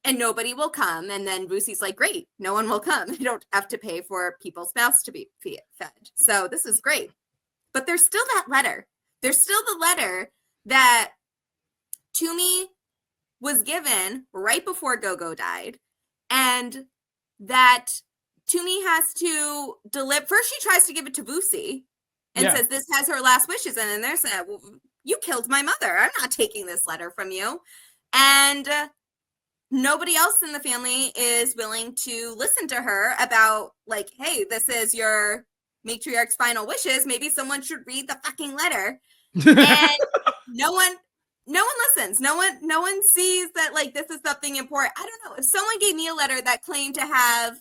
And nobody will come. And then Vusi's like, great, no one will come. I don't have to pay for people's mouths to be fed. So this is great. But there's still that letter. There's still the letter that Tumi was given right before Gogo died. And that Tumi has to deliver. First, she tries to give it to Vusi and says this has her last wishes. And then there's that, well, you killed my mother. I'm not taking this letter from you. And nobody else in the family is willing to listen to her about, like, hey, this is your matriarch's final wishes. Maybe someone should read the fucking letter. And no one listens. No one sees that, like, this is something important. I don't know. If someone gave me a letter that claimed to have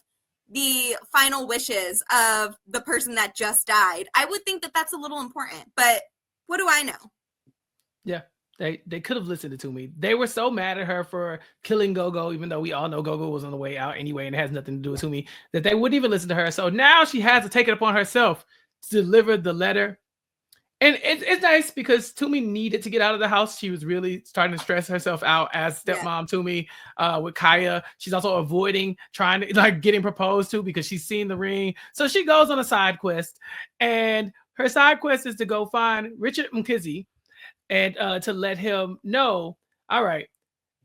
the final wishes of the person that just died, I would think that that's a little important. But what do I know? Yeah. They could have listened to me. They were so mad at her for killing Gogo, even though we all know Gogo was on the way out anyway, and it has nothing to do with Tumi, that they wouldn't even listen to her. So now she has to take it upon herself to deliver the letter. And it's nice because Tumi needed to get out of the house. She was really starting to stress herself out as stepmom Tumi with Kaya. She's also avoiding trying to, like, getting proposed to because she's seen the ring. So she goes on a side quest, and her side quest is to go find Richard Mkhize and to let him know, all right,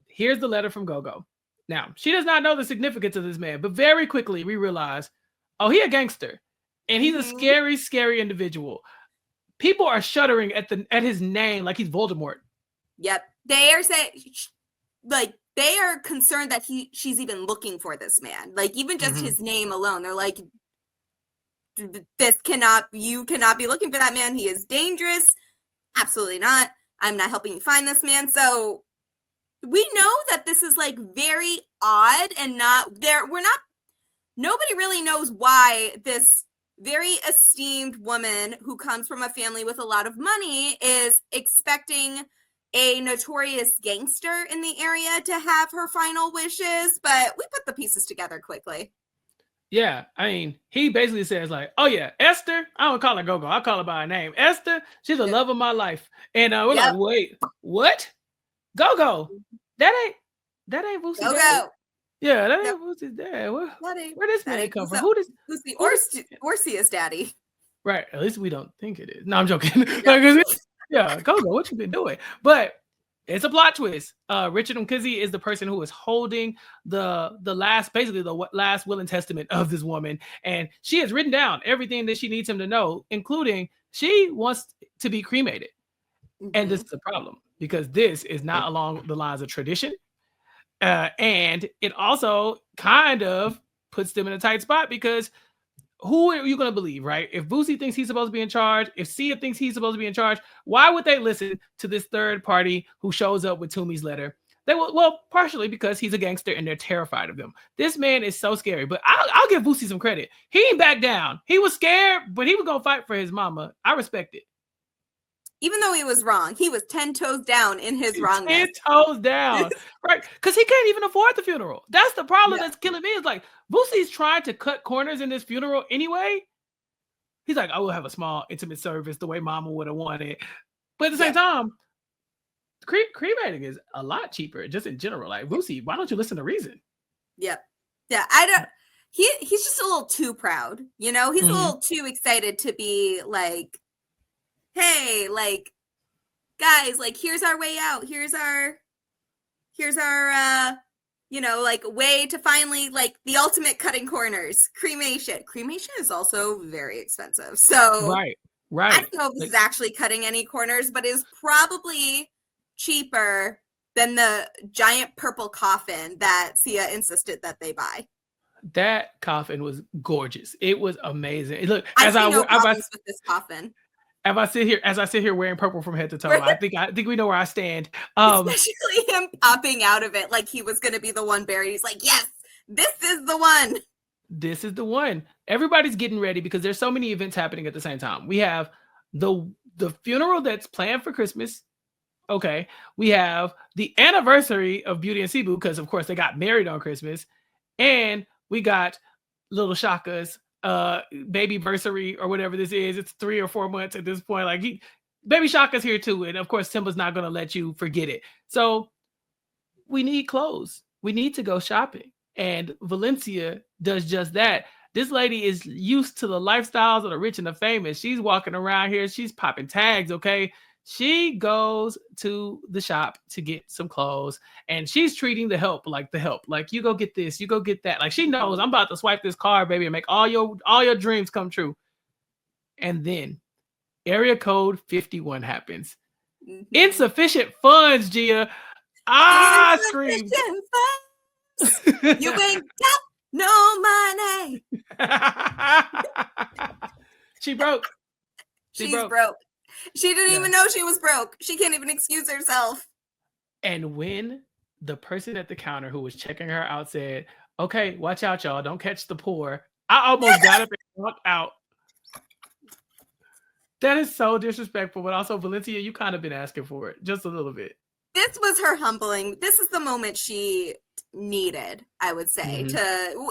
here's the letter from Gogo. Now, she does not know the significance of this man, but very quickly we realize, oh, he a gangster, and he's a scary, scary individual. People are shuddering at his name like he's Voldemort. Yep. They are saying, like, they are concerned that she's even looking for this man. Like, even just his name alone, they're like, you cannot be looking for that man. He is dangerous. Absolutely not. I'm not helping you find this man. So we know that this is, like, very odd and nobody really knows why this very esteemed woman who comes from a family with a lot of money is expecting a notorious gangster in the area to have her final wishes. But we put the pieces together quickly. Yeah, I mean, he basically says, like, oh yeah, Esther, I don't call her Gogo, I call her by her name. Esther, she's the love of my life. And we're like, wait, what? Gogo? That ain't Vusi's dad. Yeah, that ain't Vusi's dad. Where this man come from? Who does Vusi or Sia's daddy? Right, at least we don't think it is. No, I'm joking. Yeah, Gogo, what you been doing? But It's a plot twist. Richard Mkhize is the person who is holding the last, basically the last will and testament of this woman, and she has written down everything that she needs him to know, including she wants to be cremated. And this is a problem because this is not along the lines of tradition, and it also kind of puts them in a tight spot because who are you going to believe, right? If Boosie thinks he's supposed to be in charge, if Sia thinks he's supposed to be in charge, why would they listen to this third party who shows up with Tumi's letter? They will, well, partially because he's a gangster and they're terrified of him. This man is so scary, but I'll give Boosie some credit. He ain't back down. He was scared, but he was going to fight for his mama. I respect it. Even though he was wrong, he was 10 toes down in his wrongness. 10 toes down, right? Because he can't even afford the funeral. That's the problem that's killing me. Is like Boosie's trying to cut corners in this funeral anyway. He's like, I will have a small, intimate service the way Mama would have wanted. But at the same time, cremating is a lot cheaper, just in general. Like Boosie, why don't you listen to reason? Yep. Yeah, I don't. He's just a little too proud. You know, he's a little too excited to be like, hey, like, guys, like, here's our way out. Here's our, you know, like, way to finally, like, the ultimate cutting corners. Cremation. Cremation is also very expensive. So, right. I don't know if this is actually cutting any corners, but is probably cheaper than the giant purple coffin that Sia insisted that they buy. That coffin was gorgeous. It was amazing. Look, I see no problems with this coffin. As I sit here wearing purple from head to toe, I think we know where I stand. Especially him popping out of it like he was going to be the one buried. He's like, yes, this is the one. This is the one. Everybody's getting ready because there's so many events happening at the same time. We have the funeral that's planned for Christmas. Okay. We have the anniversary of Beauty and Sibu because, of course, they got married on Christmas. And we got Little Shaka's baby versary or whatever this is. It's 3 or 4 months at this point. Like baby Shaka's here too, and of course Simba's not going to let you forget it. So we need clothes. We need to go shopping, and Valencia does just that. This lady is used to the lifestyles of the rich and the famous. She's walking around here. She's popping tags. Okay. She goes to the shop to get some clothes, and she's treating the help. Like, you go get this, you go get that. Like, she knows I'm about to swipe this card, baby, and make all your dreams come true. And then area code 51 happens. Insufficient funds, Gia. Screamed. You ain't got no money. She broke. She's broke. She didn't even know she was broke. She can't even excuse herself. And when the person at the counter who was checking her out said, okay, watch out, y'all. Don't catch the poor. I almost got up and walked out. That is so disrespectful. But also, Valencia, you kind of been asking for it just a little bit. This was her humbling. This is the moment she needed, I would say.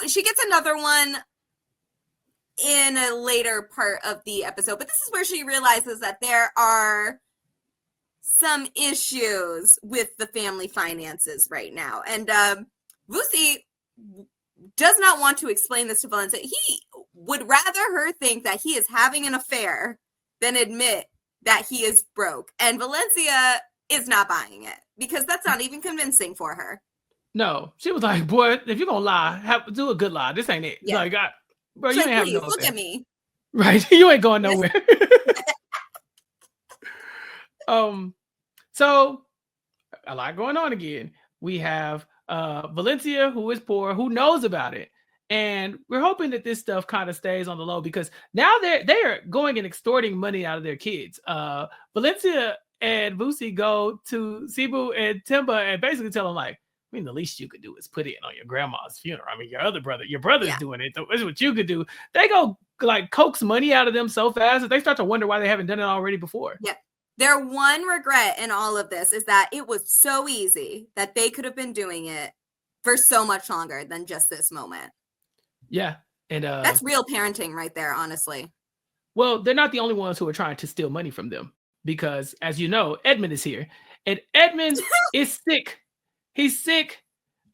She gets another one in a later part of the episode, but this is where she realizes that there are some issues with the family finances right now. And Boosie does not want to explain this to Valencia. He would rather her think that he is having an affair than admit that he is broke. And Valencia is not buying it because that's not even convincing for her. No, she was like, boy, if you're going to lie, do a good lie. This ain't it. Yeah. Like, bro, you ain't having no look at me. Right. You ain't going nowhere. So a lot going on again. We have Valencia, who is poor, who knows about it. And we're hoping that this stuff kind of stays on the low because now they're going and extorting money out of their kids. Valencia and Boosie go to Sibu and Tamba and basically tell them, like, I mean, the least you could do is put it on your grandma's funeral. I mean, your brother's doing it. This is what you could do. They go like coax money out of them so fast that they start to wonder why they haven't done it already before. Yeah. Their one regret in all of this is that it was so easy that they could have been doing it for so much longer than just this moment. Yeah. And that's real parenting right there, honestly. Well, they're not the only ones who are trying to steal money from them because, as you know, Edmund is here. And Edmund is sick. He's sick.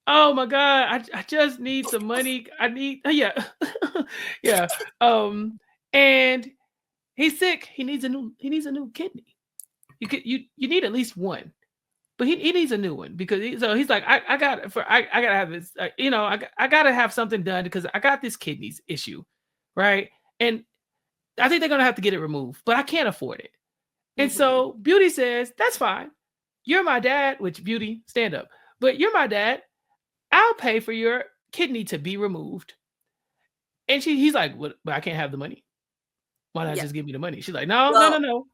Oh my God. I just need some money. Yeah. And he's sick. He needs a new kidney. You need at least one. but he needs a new one because he's like, I gotta have this, I gotta have something done because I got this kidneys issue, right? And I think they're gonna have to get it removed, but I can't afford it. And so Beauty says, that's fine. You're my dad, which Beauty, stand up. But you're my dad. I'll pay for your kidney to be removed. And he's like, but I can't have the money. Why not just give me the money? She's like, no.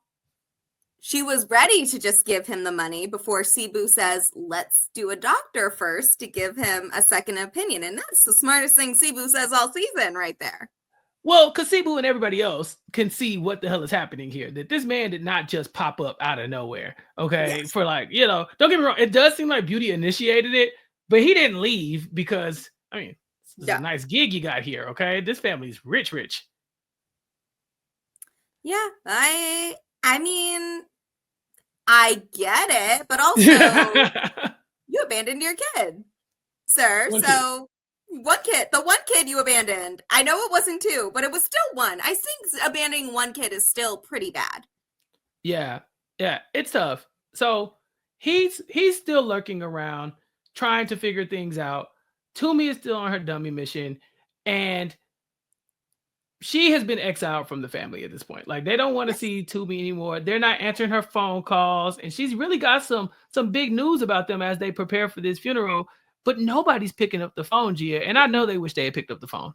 She was ready to just give him the money before Sibu says, let's do a doctor first to give him a second opinion. And that's the smartest thing Sibu says all season right there. Well, because Sibu and everybody else can see what the hell is happening here. That this man did not just pop up out of nowhere. Okay. Yes. For like, don't get me wrong. It does seem like Beauty initiated it, but he didn't leave because, I mean, this is a nice gig you got here. Okay. This family's rich. Yeah. I mean, I get it, but also you abandoned your kid, sir. The one kid you abandoned. I know it wasn't 2, but it was still 1. I think abandoning 1 kid is still pretty bad. Yeah, it's tough. So he's still lurking around, trying to figure things out. Tumi is still on her dummy mission, and she has been exiled from the family at this point. Like, they don't want to see Tumi anymore. They're not answering her phone calls, and she's really got some big news about them as they prepare for this funeral. But nobody's picking up the phone, Gia, and I know they wish they had picked up the phone.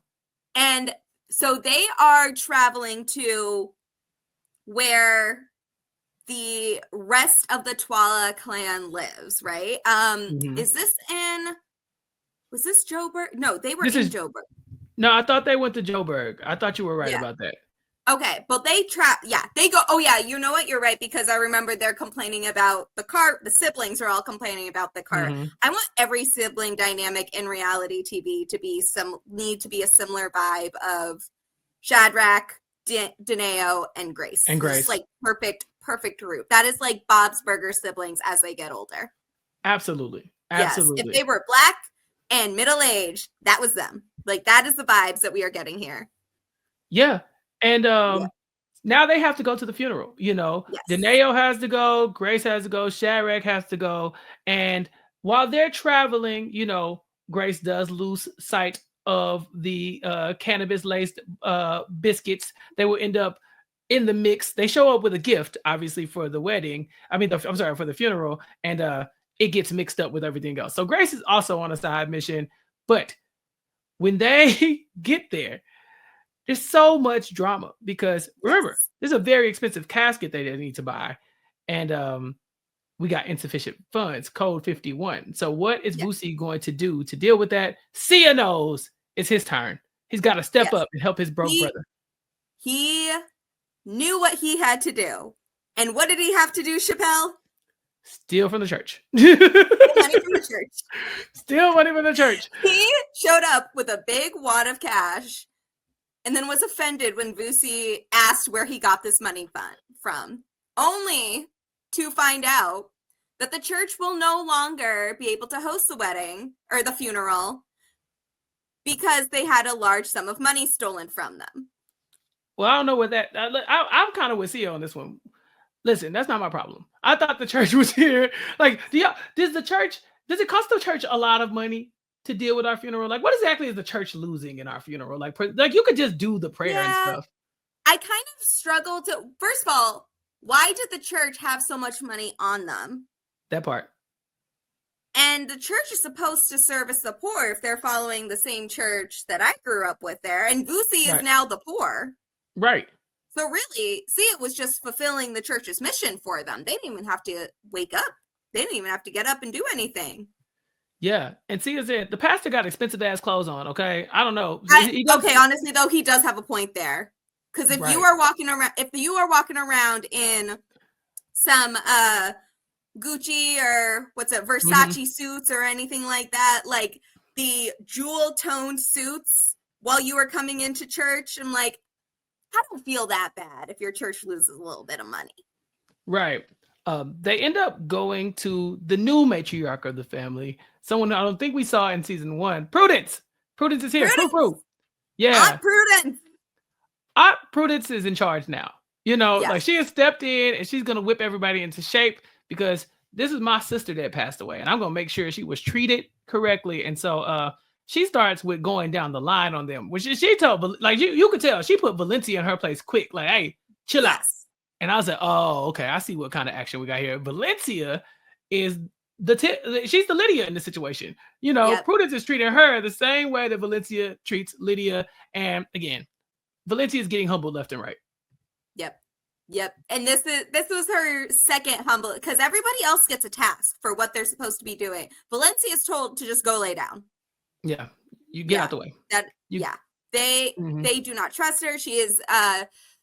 And so they are traveling to where the rest of the Twala clan lives, right? Was this Joburg? No, they were in Joburg. No, I thought they went to Joburg. I thought you were right about that. Okay, but they go. Oh yeah, you know what? You're right, because I remember they're complaining about the car. The siblings are all complaining about the car. I want every sibling dynamic in reality TV to be a similar vibe of Shadrach, Deneo, and Grace. And Grace. Just like perfect route. That is like Bob's Burger siblings as they get older. Absolutely. Yes, if they were black and middle-aged, that was them. Like, that is the vibes that we are getting here. Yeah. And now they have to go to the funeral, Deneo has to go, Grace has to go, Shadrach has to go. And while they're traveling, Grace does lose sight of the cannabis-laced biscuits. They will end up in the mix. They show up with a gift, obviously, for the wedding. For the funeral. And it gets mixed up with everything else. So Grace is also on a side mission. But when they get there, there's so much drama because remember, there's a very expensive casket they need to buy. And we got insufficient funds, code 51. So what is Boosie going to do to deal with that? Sia knows it's his turn. He's got to step up and help his broke brother. He knew what he had to do. And what did he have to do, Chappell? Steal from the church. Steal money from the church. Steal money from the church. He showed up with a big wad of cash and then was offended when Boosie asked where he got this money from, only to find out that the church will no longer be able to host the wedding or the funeral because they had a large sum of money stolen from them. Well, I don't know what that. I'm kind of with Sia on this one. Listen, that's not my problem. I thought the church was here. Like, does it cost the church a lot of money to deal with our funeral? Like, what exactly is the church losing in our funeral? Like you could just do the prayer and stuff. I kind of struggle to, first of all, why did the church have so much money on them? That part. And the church is supposed to service the poor if they're following the same church that I grew up with there. And Boosie is now the poor. Right. So really, it was just fulfilling the church's mission for them. They didn't even have to wake up. They didn't even have to get up and do anything. Yeah. And Sia said, the pastor got expensive ass clothes on, okay? I don't know. Honestly, though, he does have a point there. Because if you are walking around in some Gucci or Versace suits or anything like that, like the jewel toned suits while you are coming into church, I'm like, I don't feel that bad if your church loses a little bit of money. Right. They end up going to the new matriarch of the family, someone I don't think we saw in season 1. Prudence. Prudence is here. Prudence. Yeah. Aunt Prudence. Aunt Prudence is in charge now. Like, she has stepped in and she's going to whip everybody into shape because this is my sister that passed away, and I'm gonna make sure she was treated correctly. And so she starts with going down the line on them, which she told, like, you could tell she put Valencia in her place quick, like, hey, chill out. And I was like, oh, okay, I see what kind of action we got here. Valencia is she's the Lydia in the situation. You know, Prudence is treating her the same way that Valencia treats Lydia. And again, Valencia is getting humbled left and right. Yep. And this was her second humble, because everybody else gets a task for what they're supposed to be doing. Valencia is told to just go lay down. Yeah. You get out the way. They do not trust her. She is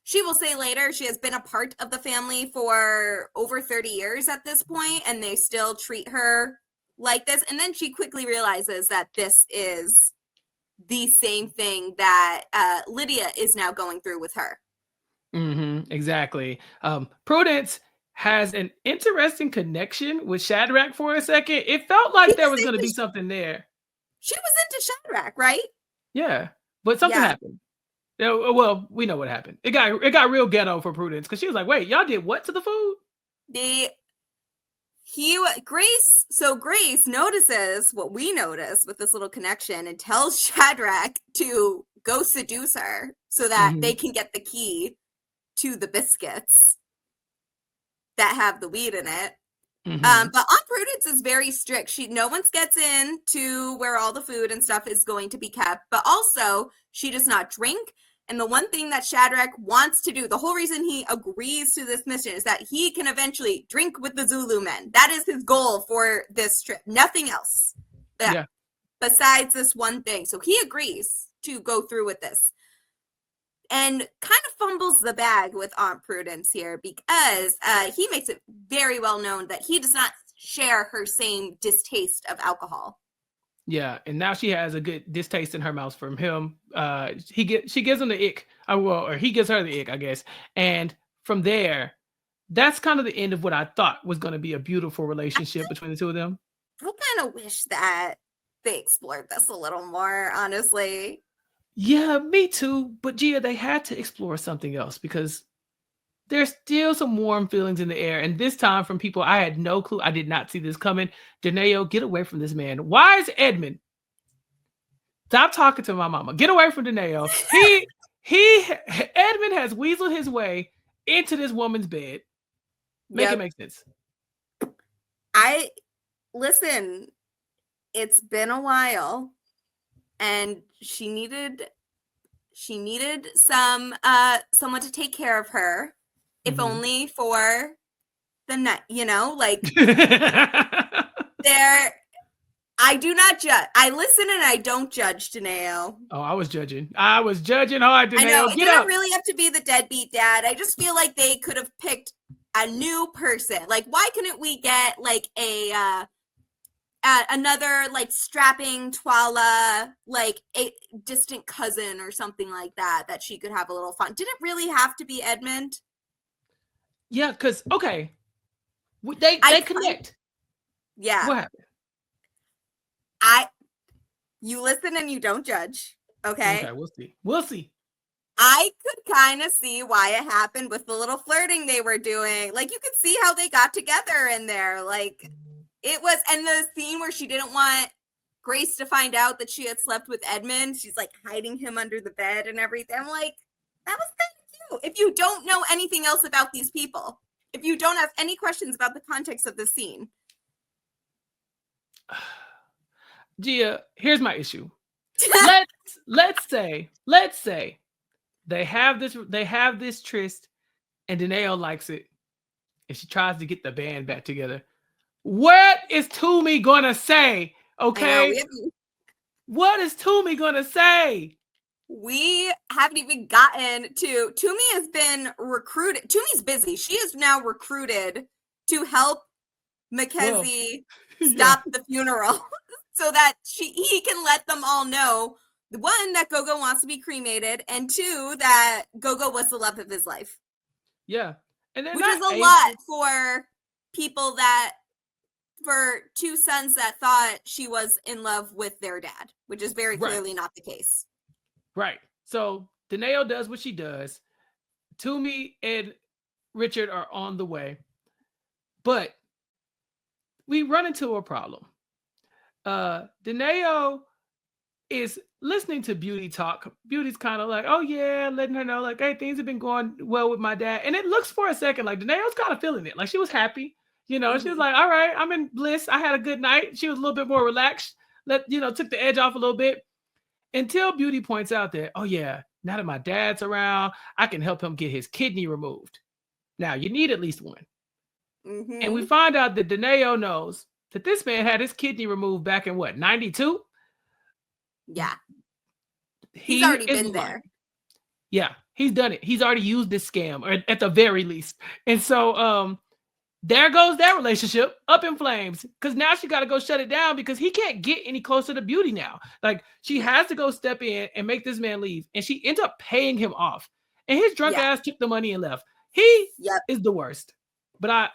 she will say later she has been a part of the family for over 30 years at this point, and they still treat her like this. And then she quickly realizes that this is the same thing that Lydia is now going through with her. Exactly. Prudence has an interesting connection with Shadrach for a second. It felt like there was going to be something there. She was into Shadrach, right? Yeah, but something happened. Well, we know what happened. It got real ghetto for Prudence, because she was like, "Wait, y'all did what to the food?" Grace notices what we notice with this little connection and tells Shadrach to go seduce her so that they can get the key to the biscuits that have the weed in it. But Aunt Prudence is very strict. No one gets in to where all the food and stuff is going to be kept, but also she does not drink. And the one thing that Shadrach wants to do, the whole reason he agrees to this mission, is that he can eventually drink with the Zulu men. That is his goal for this trip. Nothing else. Besides this one thing. So he agrees to go through with this. And kind of fumbles the bag with Aunt Prudence here, because he makes it very well known that he does not share her same distaste of alcohol. Yeah, and now she has a good distaste in her mouth from him. She gives him the ick, or he gives her the ick, I guess. And from there, that's kind of the end of what I thought was going to be a beautiful relationship between the two of them. I kind of wish that they explored this a little more, honestly. Yeah, me too. But Gia, they had to explore something else, because there's still some warm feelings in the air. And this time from people I had no clue. I did not see this coming. Deneo, get away from this man. Why is Edmund? Stop talking to my mama. Get away from Deneo. Edmund has weaseled his way into this woman's bed. Make it make sense. Listen, it's been a while. And she needed someone to take care of her, if only for the night, like there. I do not judge. I listen and I don't judge, Deneo. Oh, I was judging hard, Deneo. I know, it didn't really have to be the deadbeat dad. I just feel like they could have picked a new person. Like, why couldn't we get like another like strapping Twala, like a distant cousin or something like that she could have a little fun? Did it really have to be Edmund? Yeah, because they connect. Yeah. What happened? You listen and you don't judge. Okay, we'll see. I could kind of see why it happened with the little flirting they were doing. Like, you could see how they got together in there. Like, it was, and the scene where she didn't want Grace to find out that she had slept with Edmund, she's like hiding him under the bed and everything. I'm like, that was kind of cute. If you don't know anything else about these people, if you don't have any questions about the context of the scene. Gia, here's my issue. let's say they have this tryst, and Deneo likes it, and she tries to get the band back together. What is Tumi gonna say? Okay, what is Tumi gonna say? We haven't even gotten to. Tumi has been recruited. Tumi's busy. She is now recruited to help Mkhize stop the funeral, so that he can let them all know, one, that Gogo wants to be cremated, and two, that Gogo was the love of his life. Yeah, and which is a lot for people for two sons that thought she was in love with their dad, which is very clearly not the case. Right. So Deneo does what she does. Tumi and Richard are on the way. But we run into a problem. Deneo is listening to Beauty talk. Beauty's kind of like, oh yeah, letting her know like, hey, things have been going well with my dad. And it looks for a second like Deneo's kind of feeling it. Like she was happy, she was like, all right, I'm in bliss. I had a good night. She was a little bit more relaxed. Took the edge off a little bit until Beauty points out that, oh yeah, now that my dad's around, I can help him get his kidney removed. Now you need at least one. And we find out that Deneo knows that this man had his kidney removed back in what, 92? Yeah. He's already been there. Yeah, he's done it. He's already used this scam, or at the very least. And so there goes that relationship up in flames, because now she got to go shut it down because he can't get any closer to Beauty now. Like, she has to go step in and make this man leave. And she ends up paying him off. And his drunk ass took the money and left. He is the worst. But I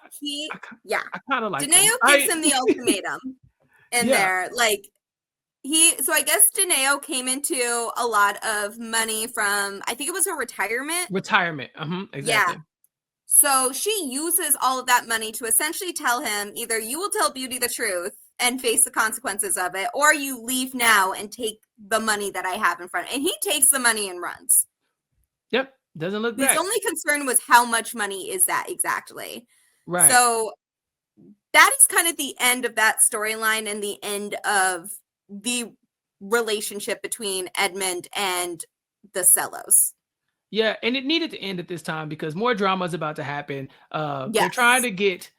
kind of like Deneo gives him the ultimatum in there. Like, so I guess Deneo came into a lot of money from, I think it was her retirement. Exactly. Yeah. So she uses all of that money to essentially tell him either you will tell Beauty the truth and face the consequences of it, or you leave now and take the money that I have in front. And he takes the money and runs. Yep. Doesn't look bad. His only concern was how much money is that exactly. Right. So that is kind of the end of that storyline and the end of the relationship between Edmund and the Cellos. Yeah, and it needed to end at this time because more drama is about to happen. They're trying to get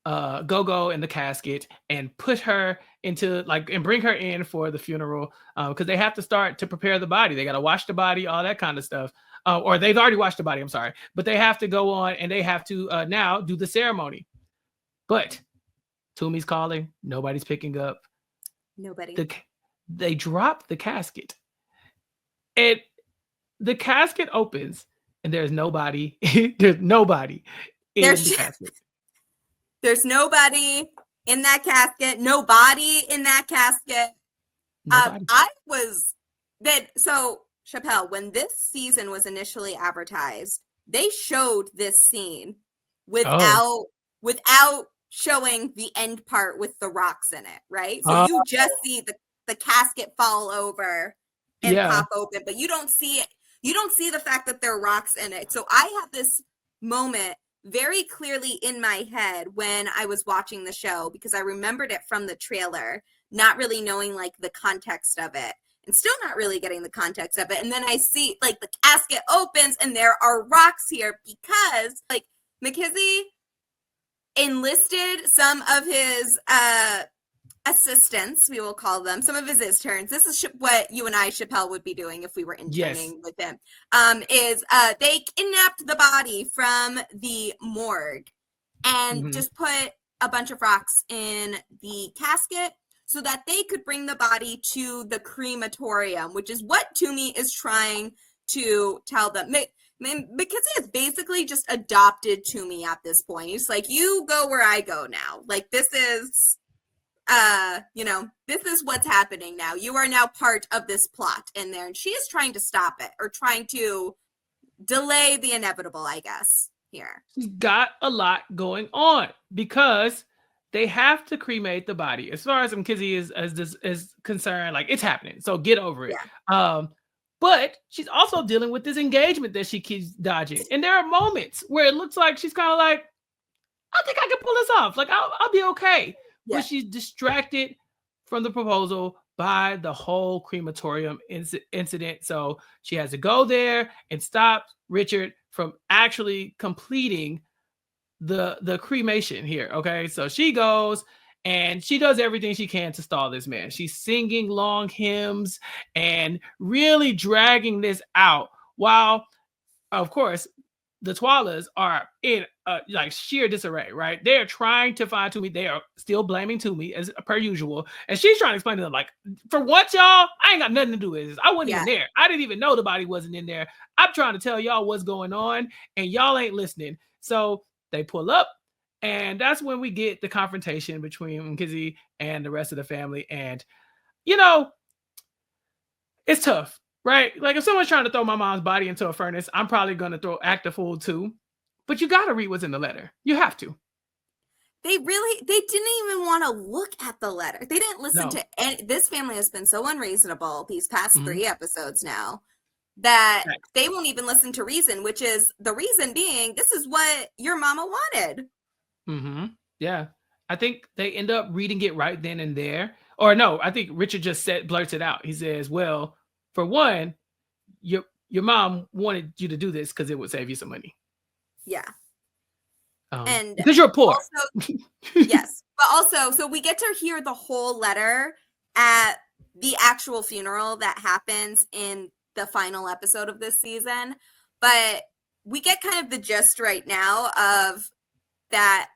Go-Go in the casket and put her into and bring her in for the funeral because they have to start to prepare the body. They got to wash the body, all that kind of stuff. Or they've already washed the body, I'm sorry. But they have to go on and they have to now do the ceremony. But Tumi's calling. Nobody's picking up. Nobody. They drop the casket. And the casket opens and there's nobody. There's nobody in the casket. There's nobody in that casket. No body in that casket. So Chappell, when this season was initially advertised, they showed this scene without showing the end part with the rocks in it, right? So you just see the casket fall over and pop open, but you don't see it. You don't see the fact that there are rocks in it. So I have this moment very clearly in my head when I was watching the show because I remembered it from the trailer, not really knowing the context of it and still not really getting the context of it. And then I see the casket opens and there are rocks here because Mkhize enlisted some of his assistants, we will call them, some of his interns. This is what you and I, Chappell, would be doing if we were interning with him. They kidnapped the body from the morgue and just put a bunch of rocks in the casket so that they could bring the body to the crematorium, which is what Tumi is trying to tell them. Because he has basically just adopted Tumi at this point. He's like, you go where I go now. This is this is what's happening now. You are now part of this plot in there. And she is trying to stop it or trying to delay the inevitable, I guess, here. She's got a lot going on because they have to cremate the body. As far as Mkhize is concerned, it's happening. So get over it. Yeah. But she's also dealing with this engagement that she keeps dodging. And there are moments where it looks like she's kind of like, I think I can pull this off. I'll be okay. Yeah. But she's distracted from the proposal by the whole crematorium incident. So she has to go there and stop Richard from actually completing the cremation here. Okay. So she goes and she does everything she can to stall this man. She's singing long hymns and really dragging this out while, of course, the Twalas are in sheer disarray, right? They're trying to find Tumi. They are still blaming Tumi as per usual. And she's trying to explain to them, for what, y'all? I ain't got nothing to do with this. I wasn't even there. I didn't even know the body wasn't in there. I'm trying to tell y'all what's going on and y'all ain't listening. So they pull up and that's when we get the confrontation between Mkhize and the rest of the family. And, it's tough. Right? If someone's trying to throw my mom's body into a furnace, I'm probably going to act a fool too. But you got to read what's in the letter. You have to. they didn't even want to look at the letter. They didn't listen to any. This family has been so unreasonable these past 3 episodes now that they won't even listen to reason, which is the reason being, this is what your mama wanted. Yeah. I think they end up reading it right then and there. Or no, I think Richard just blurts it out. He says, well, for one, your mom wanted you to do this because it would save you some money. Yeah. And because you're poor. Also, yes. But also, so we get to hear the whole letter at the actual funeral that happens in the final episode of this season. But we get kind of the gist right now of that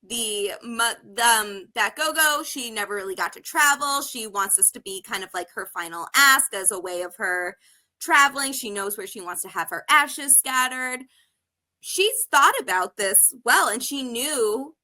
that Gogo, she never really got to travel. She wants this to be kind of like her final ask as a way of her traveling. She knows where she wants to have her ashes scattered. She's thought about this well, and she knew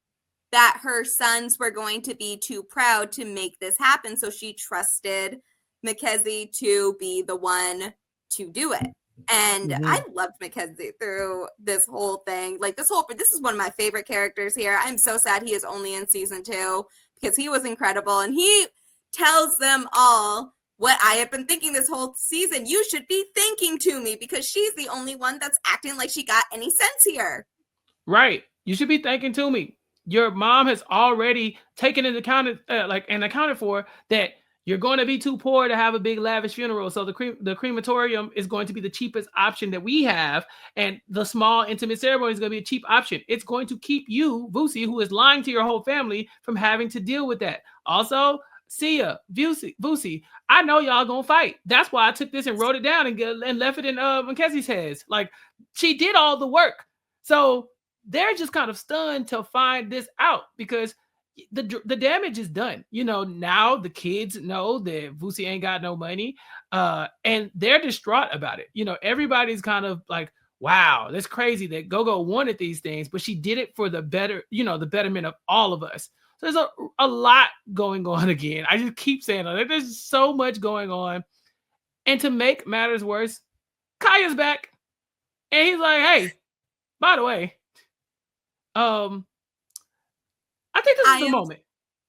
that her sons were going to be too proud to make this happen. So she trusted Mkhize to be the one to do it. And I loved Mkhize through this whole thing. Like this is one of my favorite characters here. I'm so sad he is only in season 2 because he was incredible. And he tells them all what I have been thinking this whole season. You should be thanking Tumi because she's the only one that's acting like she got any sense here. Right. You should be thanking Tumi. Your mom has already taken into account, and accounted for that you're going to be too poor to have a big lavish funeral. So the crematorium is going to be the cheapest option that we have. And the small intimate ceremony is going to be a cheap option. It's going to keep you, Vusi, who is lying to your whole family, from having to deal with that. Also, Sia, Vusi, I know y'all gonna fight. That's why I took this and wrote it down and left it in Mkhize's heads. Like, she did all the work. So they're just kind of stunned to find this out because the damage is done. You know, now the kids know that Vusi ain't got no money, and they're distraught about it. You know, everybody's kind of like, wow, that's crazy that Gogo wanted these things, but she did it for the better, the betterment of all of us. So there's a lot going on again. I just keep saying that. There's so much going on. And to make matters worse, Kaya's back. And he's like, hey, by the way, I think this is the moment.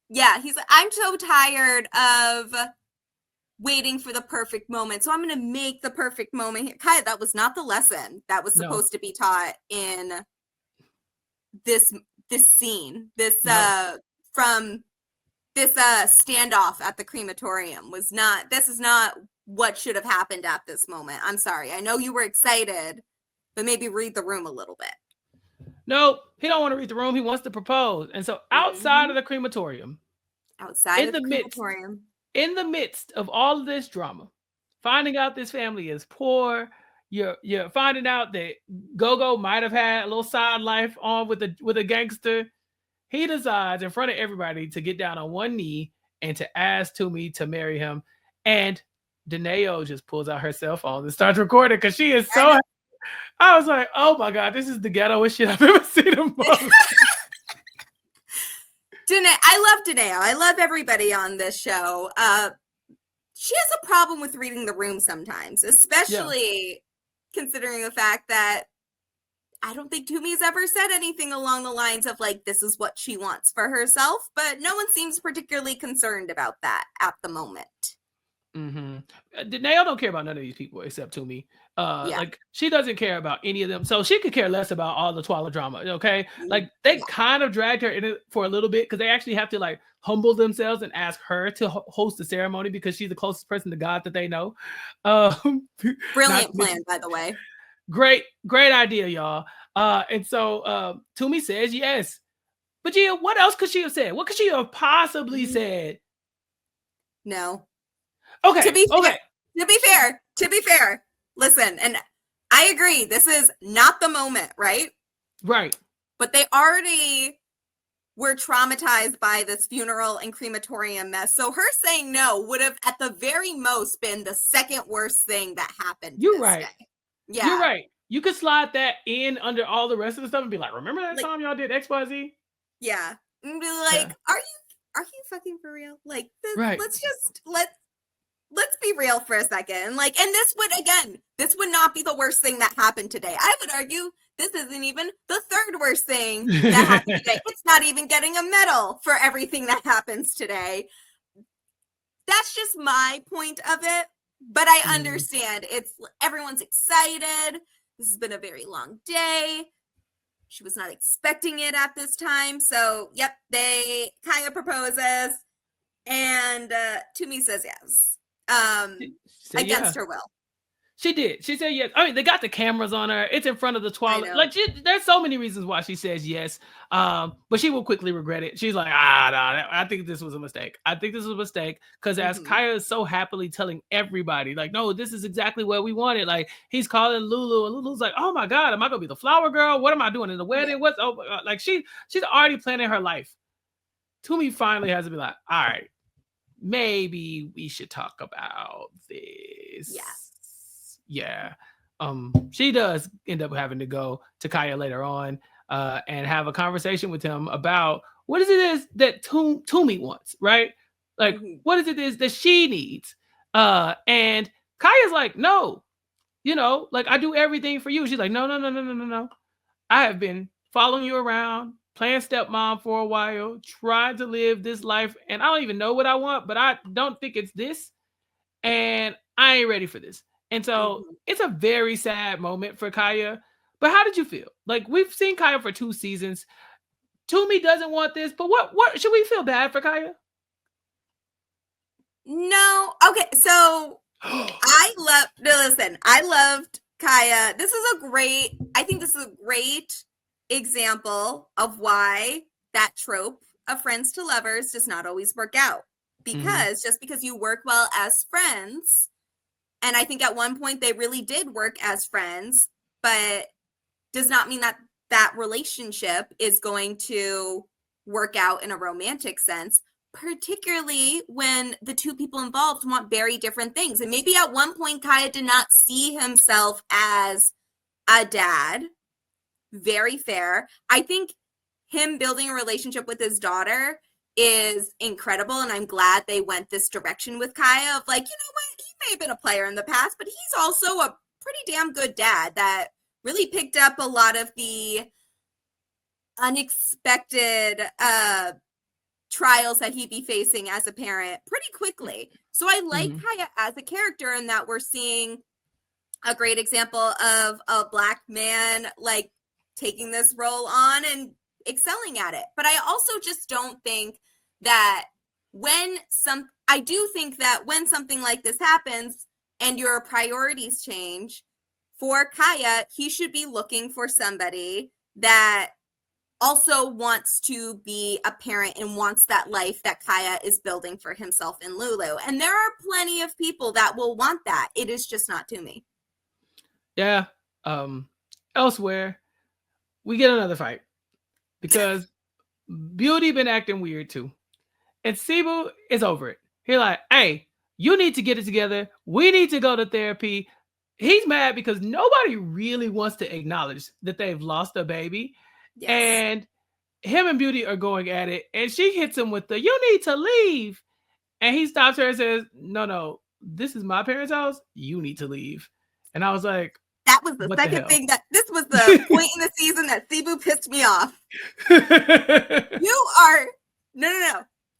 Yeah, he's like, I'm so tired of waiting for the perfect moment. So I'm going to make the perfect moment here. Kaya, that was not the lesson that was supposed to be taught in this scene. From this standoff at the crematorium this is not what should have happened at this moment. I'm sorry. I know you were excited, but maybe read the room a little bit. No, he don't want to read the room. He wants to propose. And so outside of the crematorium, in the midst of all of this drama, finding out this family is poor, you're finding out that Gogo might have had a little side life on with a gangster. He decides in front of everybody to get down on one knee and to ask Tumi to marry him. And Deneo just pulls out her cell phone and starts recording because she is so happy. I was like, oh my God, this is the ghettoest shit I've ever seen in my life. I love Deneo. I love everybody on this show. She has a problem with reading the room sometimes, especially considering the fact that I don't think Tumi's ever said anything along the lines of like, this is what she wants for herself, but no one seems particularly concerned about that at the moment. Deneo don't care about none of these people except Tumi. Like, she doesn't care about any of them. So she could care less about all the Twala drama. Okay. Like, they kind of dragged her in it for a little bit because they actually have to like humble themselves and ask her to host the ceremony because she's the closest person to God that they know. Brilliant plan, by the way. Great idea, y'all. And so Tumi says yes. But Gia, what else could she have said? What could she have possibly said? No. Okay. To be fair, listen, and I agree, this is not the moment, right? Right. But they already were traumatized by this funeral and crematorium mess. So her saying no would have at the very most been the second worst thing that happened. You're right. Day. Yeah. You're right. You could slide that in under all the rest of the stuff and be like, remember that time y'all did XYZ? Yeah. And be like, are you fucking for real? Like, let's let's be real for a second. Like, and this would not be the worst thing that happened today. I would argue this isn't even the third worst thing that happened today. It's not even getting a medal for everything that happens today. That's just my point of it. But I understand everyone's excited. This has been a very long day. She was not expecting it at this time. So, yep, Kaya proposes, and Tumi says yes. Against her will. She did. She said yes. I mean, they got the cameras on her. It's in front of the Twala. Like, there's so many reasons why she says yes. But she will quickly regret it. She's like, no, I think this was a mistake. I think this was a mistake. Because as Kaya is so happily telling everybody, like, no, this is exactly what we wanted. Like, he's calling Lulu, and Lulu's like, oh my God, am I gonna be the flower girl? What am I doing in the wedding? What's like she's already planning her life. Tumi finally has to be like, all right, maybe we should talk about this. Yeah. She does end up having to go to Kaya later on and have a conversation with him about what is that Tumi wants, right? Like, what is it that she needs? And Kaya's like, no, like, I do everything for you. She's like, no. I have been following you around, playing stepmom for a while, trying to live this life, and I don't even know what I want, but I don't think it's this, and I ain't ready for this. And so it's a very sad moment for Kaya. But how did you feel? Like, we've seen Kaya for 2 seasons. Tumi doesn't want this, but what should we feel bad for Kaya? No. Okay, so I loved Kaya. I think this is a great example of why that trope of friends to lovers does not always work out. Because just because you work well as friends, and I think at one point they really did work as friends, but does not mean that that relationship is going to work out in a romantic sense, particularly when the two people involved want very different things. And maybe at one point Kaya did not see himself as a dad. Very fair. I think him building a relationship with his daughter is incredible, and I'm glad they went this direction with Kaya of like, you know what, he may have been a player in the past, but he's also a pretty damn good dad that really picked up a lot of the unexpected trials that he'd be facing as a parent pretty quickly. So I like Kaya as a character, and that we're seeing a great example of a Black man like taking this role on and excelling at it. But I also just don't think that I do think that when something like this happens and your priorities change, for Kaya, he should be looking for somebody that also wants to be a parent and wants that life that Kaya is building for himself and Lulu. And there are plenty of people that will want that. It is just not Tumi. Yeah. Elsewhere, we get another fight because Beauty been acting weird too. And Sibu is over it. He's like, hey, you need to get it together. We need to go to therapy. He's mad because nobody really wants to acknowledge that they've lost a baby. Yes. And him and Beauty are going at it. And she hits him with you need to leave. And he stops her and says, no, this is my parents' house. You need to leave. And I was like, that was the second thing this was the point in the season that Sibu pissed me off.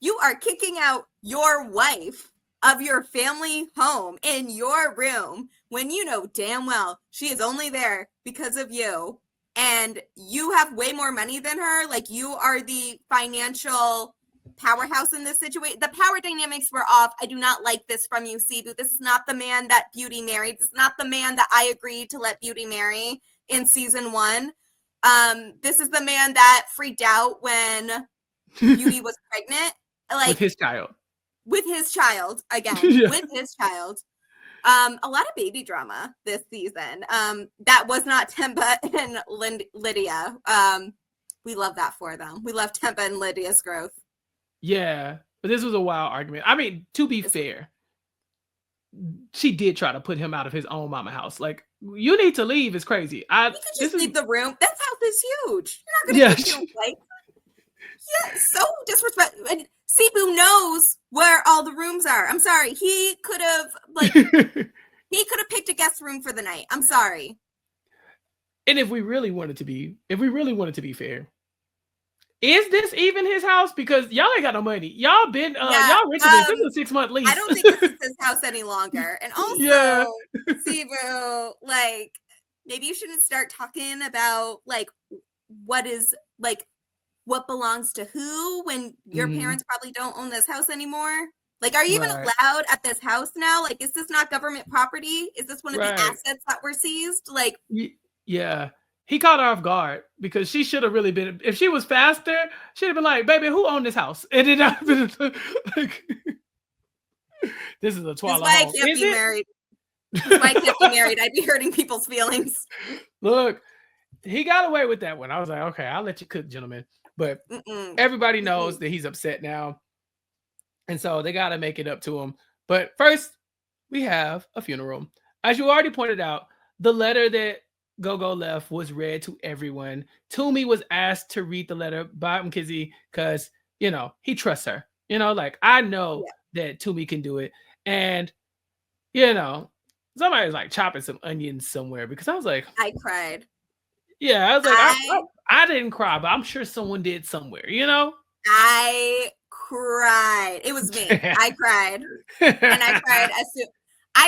You are kicking out your wife of your family home in your room when you know damn well she is only there because of you, and you have way more money than her. Like, you are the financial powerhouse in this situation. The power dynamics were off. I do not like this from you, Sibu. This is not the man that Beauty married. This is not the man that I agreed to let Beauty marry in season 1. This is the man that freaked out when Beauty was pregnant. Like, with his child again. Yeah. With his child. A lot of baby drama this season. That was not Tamba and Lydia. We love that for them. We love Tamba and Lydia's growth. Yeah, but this was a wild argument. I mean, to be fair, she did try to put him out of his own mama house. Like, you need to leave is crazy. You could just leave the room. That house is huge. You're not going to keep your wife. Yeah, so disrespectful. And Sibu knows where all the rooms are. I'm sorry. He could have picked a guest room for the night. I'm sorry. And if we really wanted to be fair, is this even his house? Because y'all ain't got no money. Y'all been y'all rented this. This is a 6-month lease. I don't think this is his house any longer. And also, Sibu, like, maybe you shouldn't start talking about like what belongs to who when your parents probably don't own this house anymore. Like, are you even allowed at this house now? Like, is this not government property? Is this one of the assets that were seized? Like, yeah. He caught her off guard because she should have really been. If she was faster, she'd have been like, "Baby, who owned this house?" And it not been like, this is a Twala home. Can't be married. I can't be married. I'd be hurting people's feelings. Look, he got away with that one. I was like, okay, I'll let you cook, gentlemen. But everybody knows that he's upset now, and so they got to make it up to him. But first, we have a funeral. As you already pointed out, the letter that Gogo left was read to everyone. Tumi was asked to read the letter by Mkhize because, he trusts her. Like, I know that Tumi can do it. And, somebody was like chopping some onions somewhere because I was like, I cried. Yeah, I was like, I didn't cry, but I'm sure someone did somewhere, I cried. It was me. I cried. And I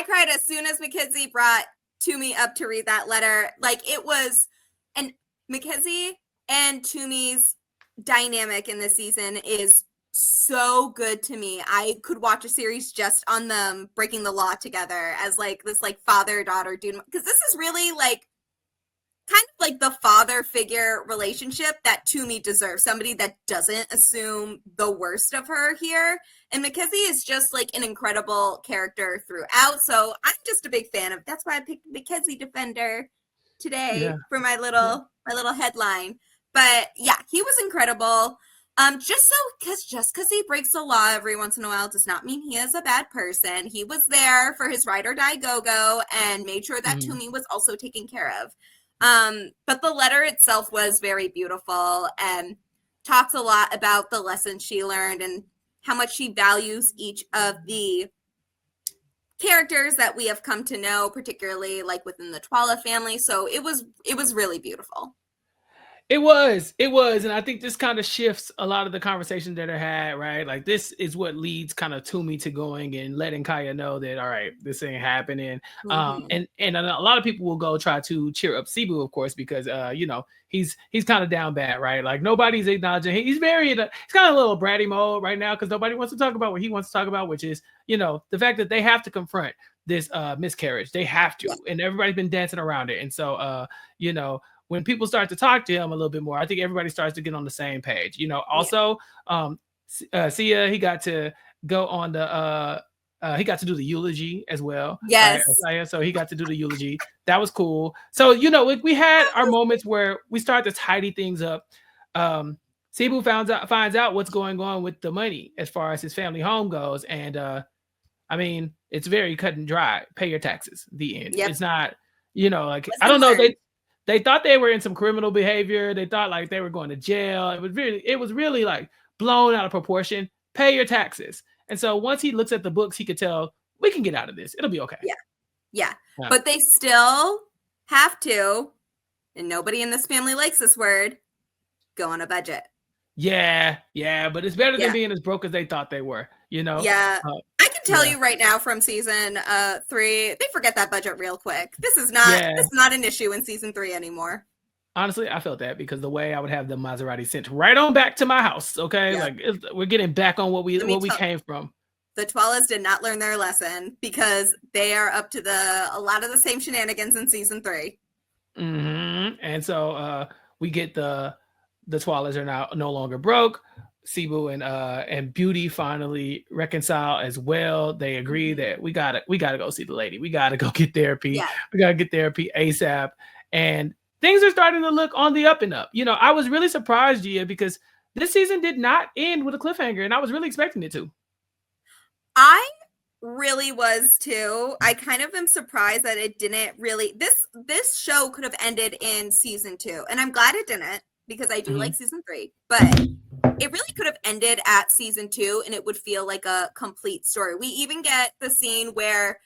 cried as soon as Mkhize brought Tumi up to read that letter. Like, it was, and Mkhize and Tumi's dynamic in this season is so good to me. I could watch a series just on them breaking the law together as like this like father-daughter dude, because this is really like kind of like the father figure relationship that Tumi deserves. Somebody that doesn't assume the worst of her here. And Mkhize is just like an incredible character throughout. So I'm just a big fan of, that's why I picked Mkhize Defender today for my little headline. But yeah, he was incredible. Just because he breaks the law every once in a while does not mean he is a bad person. He was there for his ride or die Gogo and made sure that Tumi was also taken care of. But the letter itself was very beautiful and talks a lot about the lessons she learned and how much she values each of the characters that we have come to know, particularly like within the Twala family. So it was really beautiful. It was. And I think this kind of shifts a lot of the conversations that are had, right? Like, this is what leads kind of Tumi to going and letting Kaya know that, all right, this ain't happening. And a lot of people will go try to cheer up Sibu, of course, because, he's kind of down bad, right? Like, nobody's acknowledging. He's kind of a little bratty mode right now because nobody wants to talk about what he wants to talk about, which is, the fact that they have to confront this miscarriage. They have to. And everybody's been dancing around it. And so, when people start to talk to him a little bit more, I think everybody starts to get on the same page. Also, Sia, he got to go on he got to do the eulogy as well. Yes. Right? So he got to do the eulogy. That was cool. So, we had our moments where we start to tidy things up. Sibu finds out what's going on with the money as far as his family home goes. And, it's very cut and dry. Pay your taxes. The end. Yep. It's not, I don't know. They thought they were in some criminal behavior. They thought like they were going to jail. It was really like blown out of proportion. Pay your taxes. And so once he looks at the books, he could tell we can get out of this. It'll be okay. Yeah. But they still have to, and nobody in this family likes this word, go on a budget. Yeah. But it's better than being as broke as they thought they were, Yeah. I can tell you right now from season 3, they forget that budget real quick. This is not an issue in season 3 anymore. Honestly, I felt that because the way I would have the Maserati sent right on back to my house. Okay. Like we're getting back on what we came from. The Twalas did not learn their lesson because they are up to a lot of the same shenanigans in season 3. And so we get the Twalas are now no longer broke. Sibu and Beauty finally reconcile as well. They agree that we gotta go see the lady. We gotta go get therapy. Yeah. We gotta get therapy ASAP. And things are starting to look on the up and up. I was really surprised, Gia, because this season did not end with a cliffhanger, and I was really expecting it to. I really was too. I kind of am surprised that it didn't really. This show could have ended in season 2, and I'm glad it didn't because I do like season 3. But it really could have ended at season 2 and it would feel like a complete story. We even get the scene where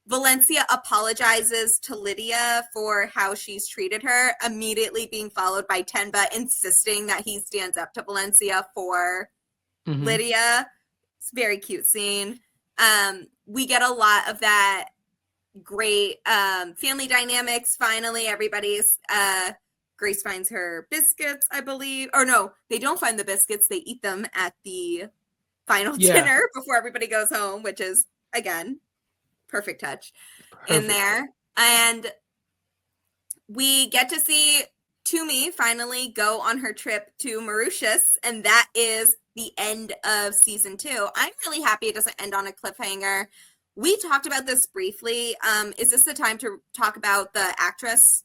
Valencia apologizes to Lydia for how she's treated her, immediately being followed by Tenba insisting that he stands up to Valencia for Lydia. It's a very cute scene. We get a lot of that great family dynamics. Finally, everybody's Grace finds her biscuits, I believe. Or no, they don't find the biscuits. They eat them at the final dinner before everybody goes home, which is, again, perfect touch in there. And we get to see Tumi finally go on her trip to Mauritius, and that is the end of season 2. I'm really happy it doesn't end on a cliffhanger. We talked about this briefly. Is this the time to talk about the actress?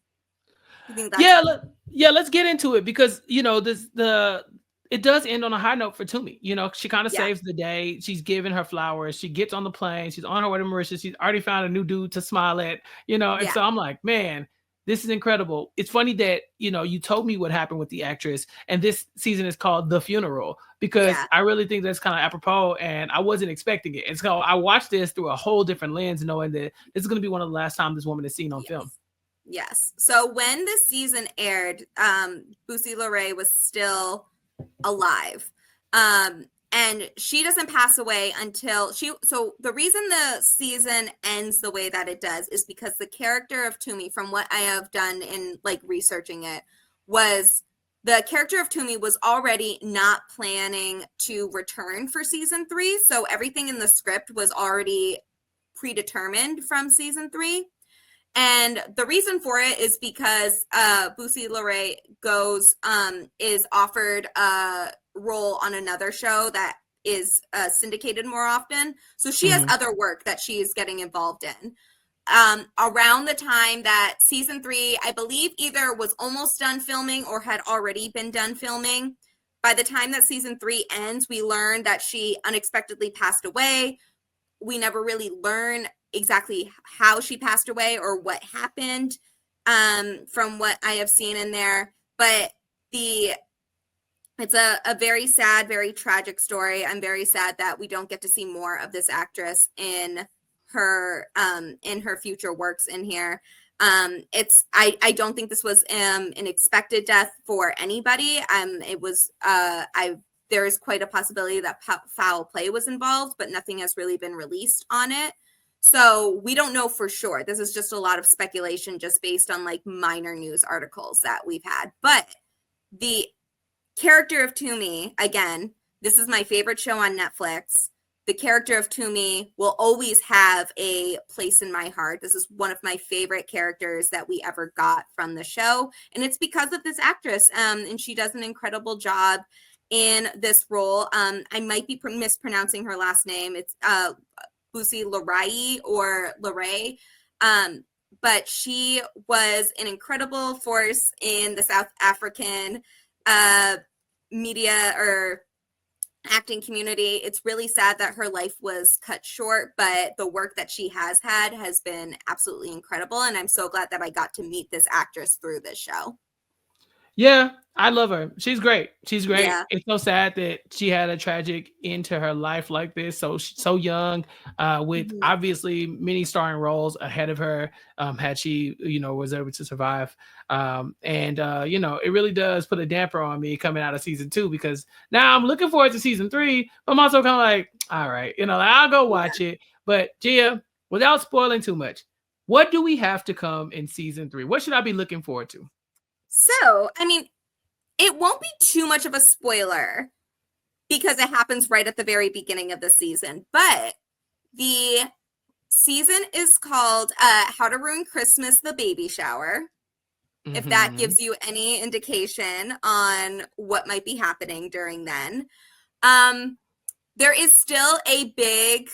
You think that's let's get into it, because it does end on a high note for Tumi. She kind of saves the day. She's giving her flowers. She gets on the plane. She's on her way to Mauritius. She's already found a new dude to smile at, and so I'm like, man, this is incredible. It's funny that, you told me what happened with the actress, and this season is called The Funeral, because I really think that's kind of apropos, and I wasn't expecting it. And so I watched this through a whole different lens, knowing that this is going to be one of the last times this woman is seen on film. Yes. So when this season aired, Boosie Lorraine was still alive. And she doesn't pass away until so the reason the season ends the way that it does is because the character of Tumi, from what I have done in like researching it, was the character of Tumi was already not planning to return for season 3. So everything in the script was already predetermined from season 3. And the reason for it is because Boosie Lorraine is offered a role on another show that is syndicated more often. So she has other work that she is getting involved in. Around the time that season 3, I believe, either was almost done filming or had already been done filming. By the time that season 3 ends, we learn that she unexpectedly passed away. We never really learn exactly how she passed away or what happened, from what I have seen in there. But it's a very sad, very tragic story. I'm very sad that we don't get to see more of this actress in her future works in here. I don't think this was an expected death for anybody. It was there is quite a possibility that foul play was involved, but nothing has really been released on it. So we don't know for sure. This is just a lot of speculation just based on like minor news articles that we've had. But the character of Tumi, again, this is my favorite show on Netflix. The character of Tumi will always have a place in my heart. This is one of my favorite characters that we ever got from the show. And it's because of this actress. And she does an incredible job in this role. I might be mispronouncing her last name. It's Boosie Lorraine or Lorraine. But she was an incredible force in the South African media or acting community. It's really sad that her life was cut short, but the work that she has had has been absolutely incredible. And I'm so glad that I got to meet this actress through this show. Yeah, I love her. She's great. She's great. Yeah. It's so sad that she had a tragic end to her life like this. So young, with obviously many starring roles ahead of her, had she, was able to survive. It really does put a damper on me coming out of season 2, because now I'm looking forward to season 3. But I'm also kind of like, all right, I'll go watch it. But Gia, without spoiling too much, what do we have to come in season 3? What should I be looking forward to? So, I mean, it won't be too much of a spoiler because it happens right at the very beginning of the season. But the season is called How to Ruin Christmas, the Baby Shower. If that gives you any indication on what might be happening during then. There is still a big,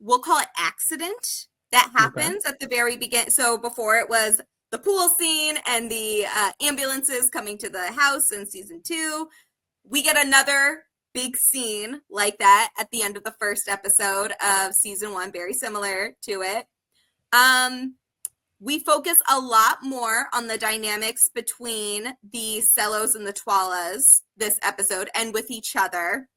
we'll call it accident that happens at the very beginning. So before it was the pool scene and the ambulances coming to the house in season 2. We get another big scene like that at the end of the first episode of season 1, very similar to it. we focus a lot more on the dynamics between the Cellos and the Twalas this episode and with each other.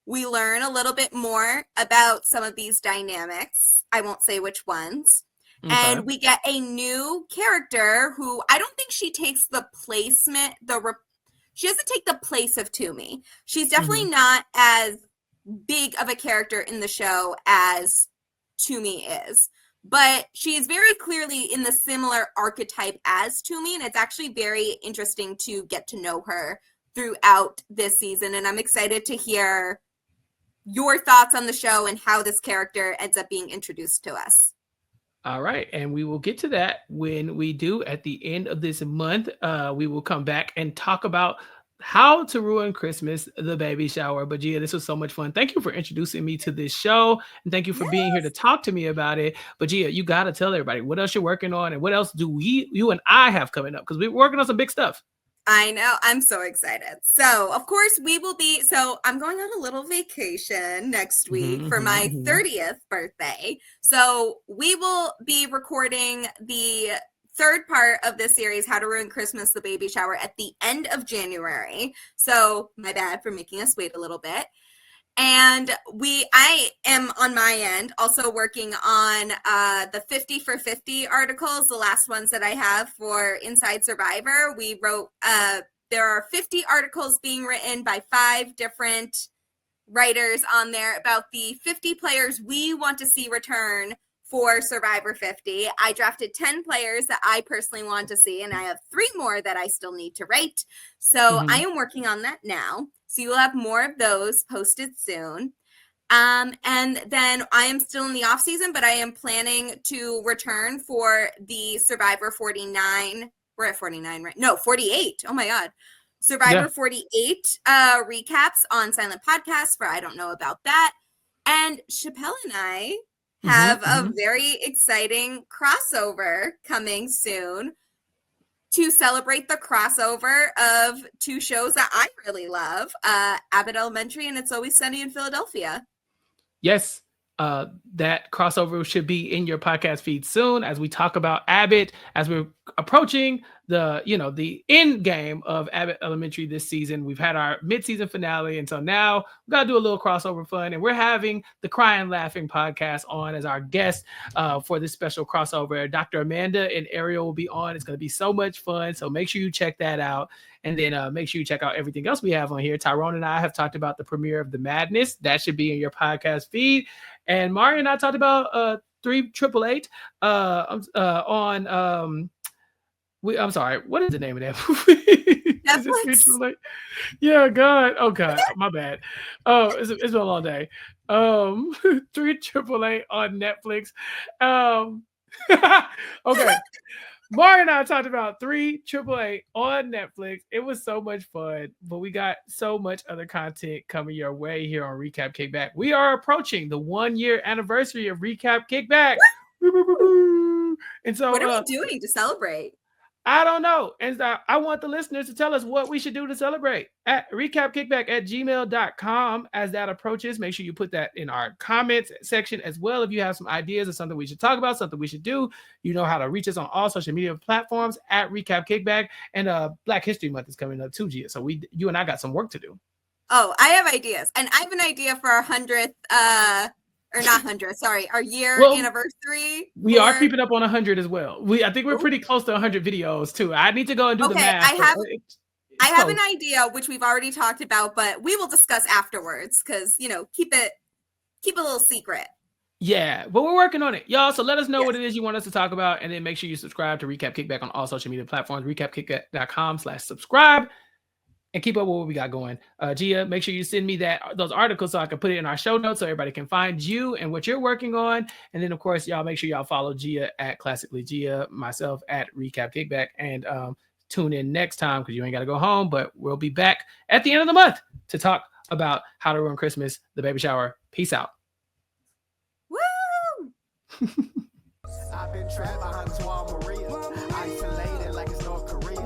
We learn a little bit more about some of these dynamics. I won't say which ones. Okay. And we get a new character who I don't think she takes the placement, she doesn't take the place of Tumi. She's definitely not as big of a character in the show as Tumi is. But she is very clearly in the similar archetype as Tumi, and it's actually very interesting to get to know her throughout this season. And I'm excited to hear your thoughts on the show and how this character ends up being introduced to us. All right, and we will get to that when we do at the end of this month. We will come back and talk about How to Ruin Christmas, the baby shower. But Gia, this was so much fun. Thank you for introducing me to this show, and thank you for being here to talk to me about it. But Gia, you got to tell everybody what else you're working on and what else do you and I have coming up, because we're working on some big stuff. I know. I'm so excited. So, of course, I'm going on a little vacation next week for my 30th birthday. So we will be recording the third part of this series, How to Ruin Christmas, the baby shower, at the end of January. So my bad for making us wait a little bit. And I am on my end also working on the 50 for 50 articles, the last ones that I have for Inside Survivor. We wrote, there are 50 articles being written by 5 different writers on there about the 50 players we want to see return for Survivor 50. I drafted 10 players that I personally want to see, and I have 3 more that I still need to write. So I am working on that now. So you will have more of those posted soon. And then I am still in the off season, but I am planning to return for the Survivor 49. We're at 49, right? No, 48. Oh my God. Survivor 48 recaps on Silent Podcast for I Don't Know About That. And Chappell and I have a very exciting crossover coming soon to celebrate the crossover of 2 shows that I really love, Abbott Elementary and It's Always Sunny in Philadelphia. Yes, that crossover should be in your podcast feed soon as we talk about Abbott, as we're approaching the end game of Abbott Elementary this season. We've had our mid-season finale, and so now we got to do a little crossover fun, and we're having the Cry and Laughing podcast on as our guest for this special crossover. Dr. Amanda and Ariel will be on. It's going to be so much fun, so make sure you check that out. And then make sure you check out everything else we have on here. Tyrone and I have talked about the premiere of The Madness. That should be in your podcast feed. And Mari and I talked about 388 on I'm sorry, what is the name of that movie? Netflix. Yeah, God. Oh God, my bad. Oh, it's been a long day. 388 on Netflix. Okay. Mari and I talked about 388 on Netflix. It was so much fun, but we got so much other content coming your way here on Recap Kickback. We are approaching the 1-year anniversary of Recap Kickback. And so, what are we doing to celebrate? I don't know. And I want the listeners to tell us what we should do to celebrate at recapkickback@gmail.com. As that approaches, make sure you put that in our comments section as well. If you have some ideas or something we should talk about, something we should do, you know how to reach us on all social media platforms at Recap Kickback. And Black History Month is coming up too, Gia. So you and I got some work to do. Oh, I have ideas. And I have an idea for our 100th or not 100, sorry, our year anniversary. We are creeping up on 100 as well. I think we're pretty close to 100 videos too. I need to go and do the math. I have an idea, which we've already talked about, but we will discuss afterwards because, keep it a little secret. Yeah, but we're working on it, y'all. So let us know what it is you want us to talk about, and then make sure you subscribe to Recap Kickback on all social media platforms, recapkickback.com/subscribe. And keep up with what we got going. Gia, make sure you send me those articles so I can put it in our show notes so everybody can find you and what you're working on. And then, of course, y'all make sure y'all follow Gia at Classically Gia, myself at Recap Kickback, and tune in next time because you ain't got to go home. But we'll be back at the end of the month to talk about How to Ruin Christmas, the baby shower. Peace out. Woo! I've been trapped behind Twala, Maria, isolated like it's North Korea.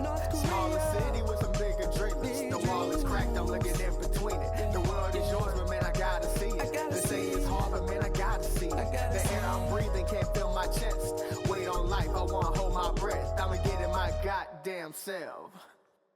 Smaller city with some bigger dreams. The wall is cracked, I'm looking in between it. The world is yours, but man, I gotta see it. They say it's hard, but man, I gotta see it. The air I'm breathing can't feel my chest. Wait on life, I want hope. goddamn self.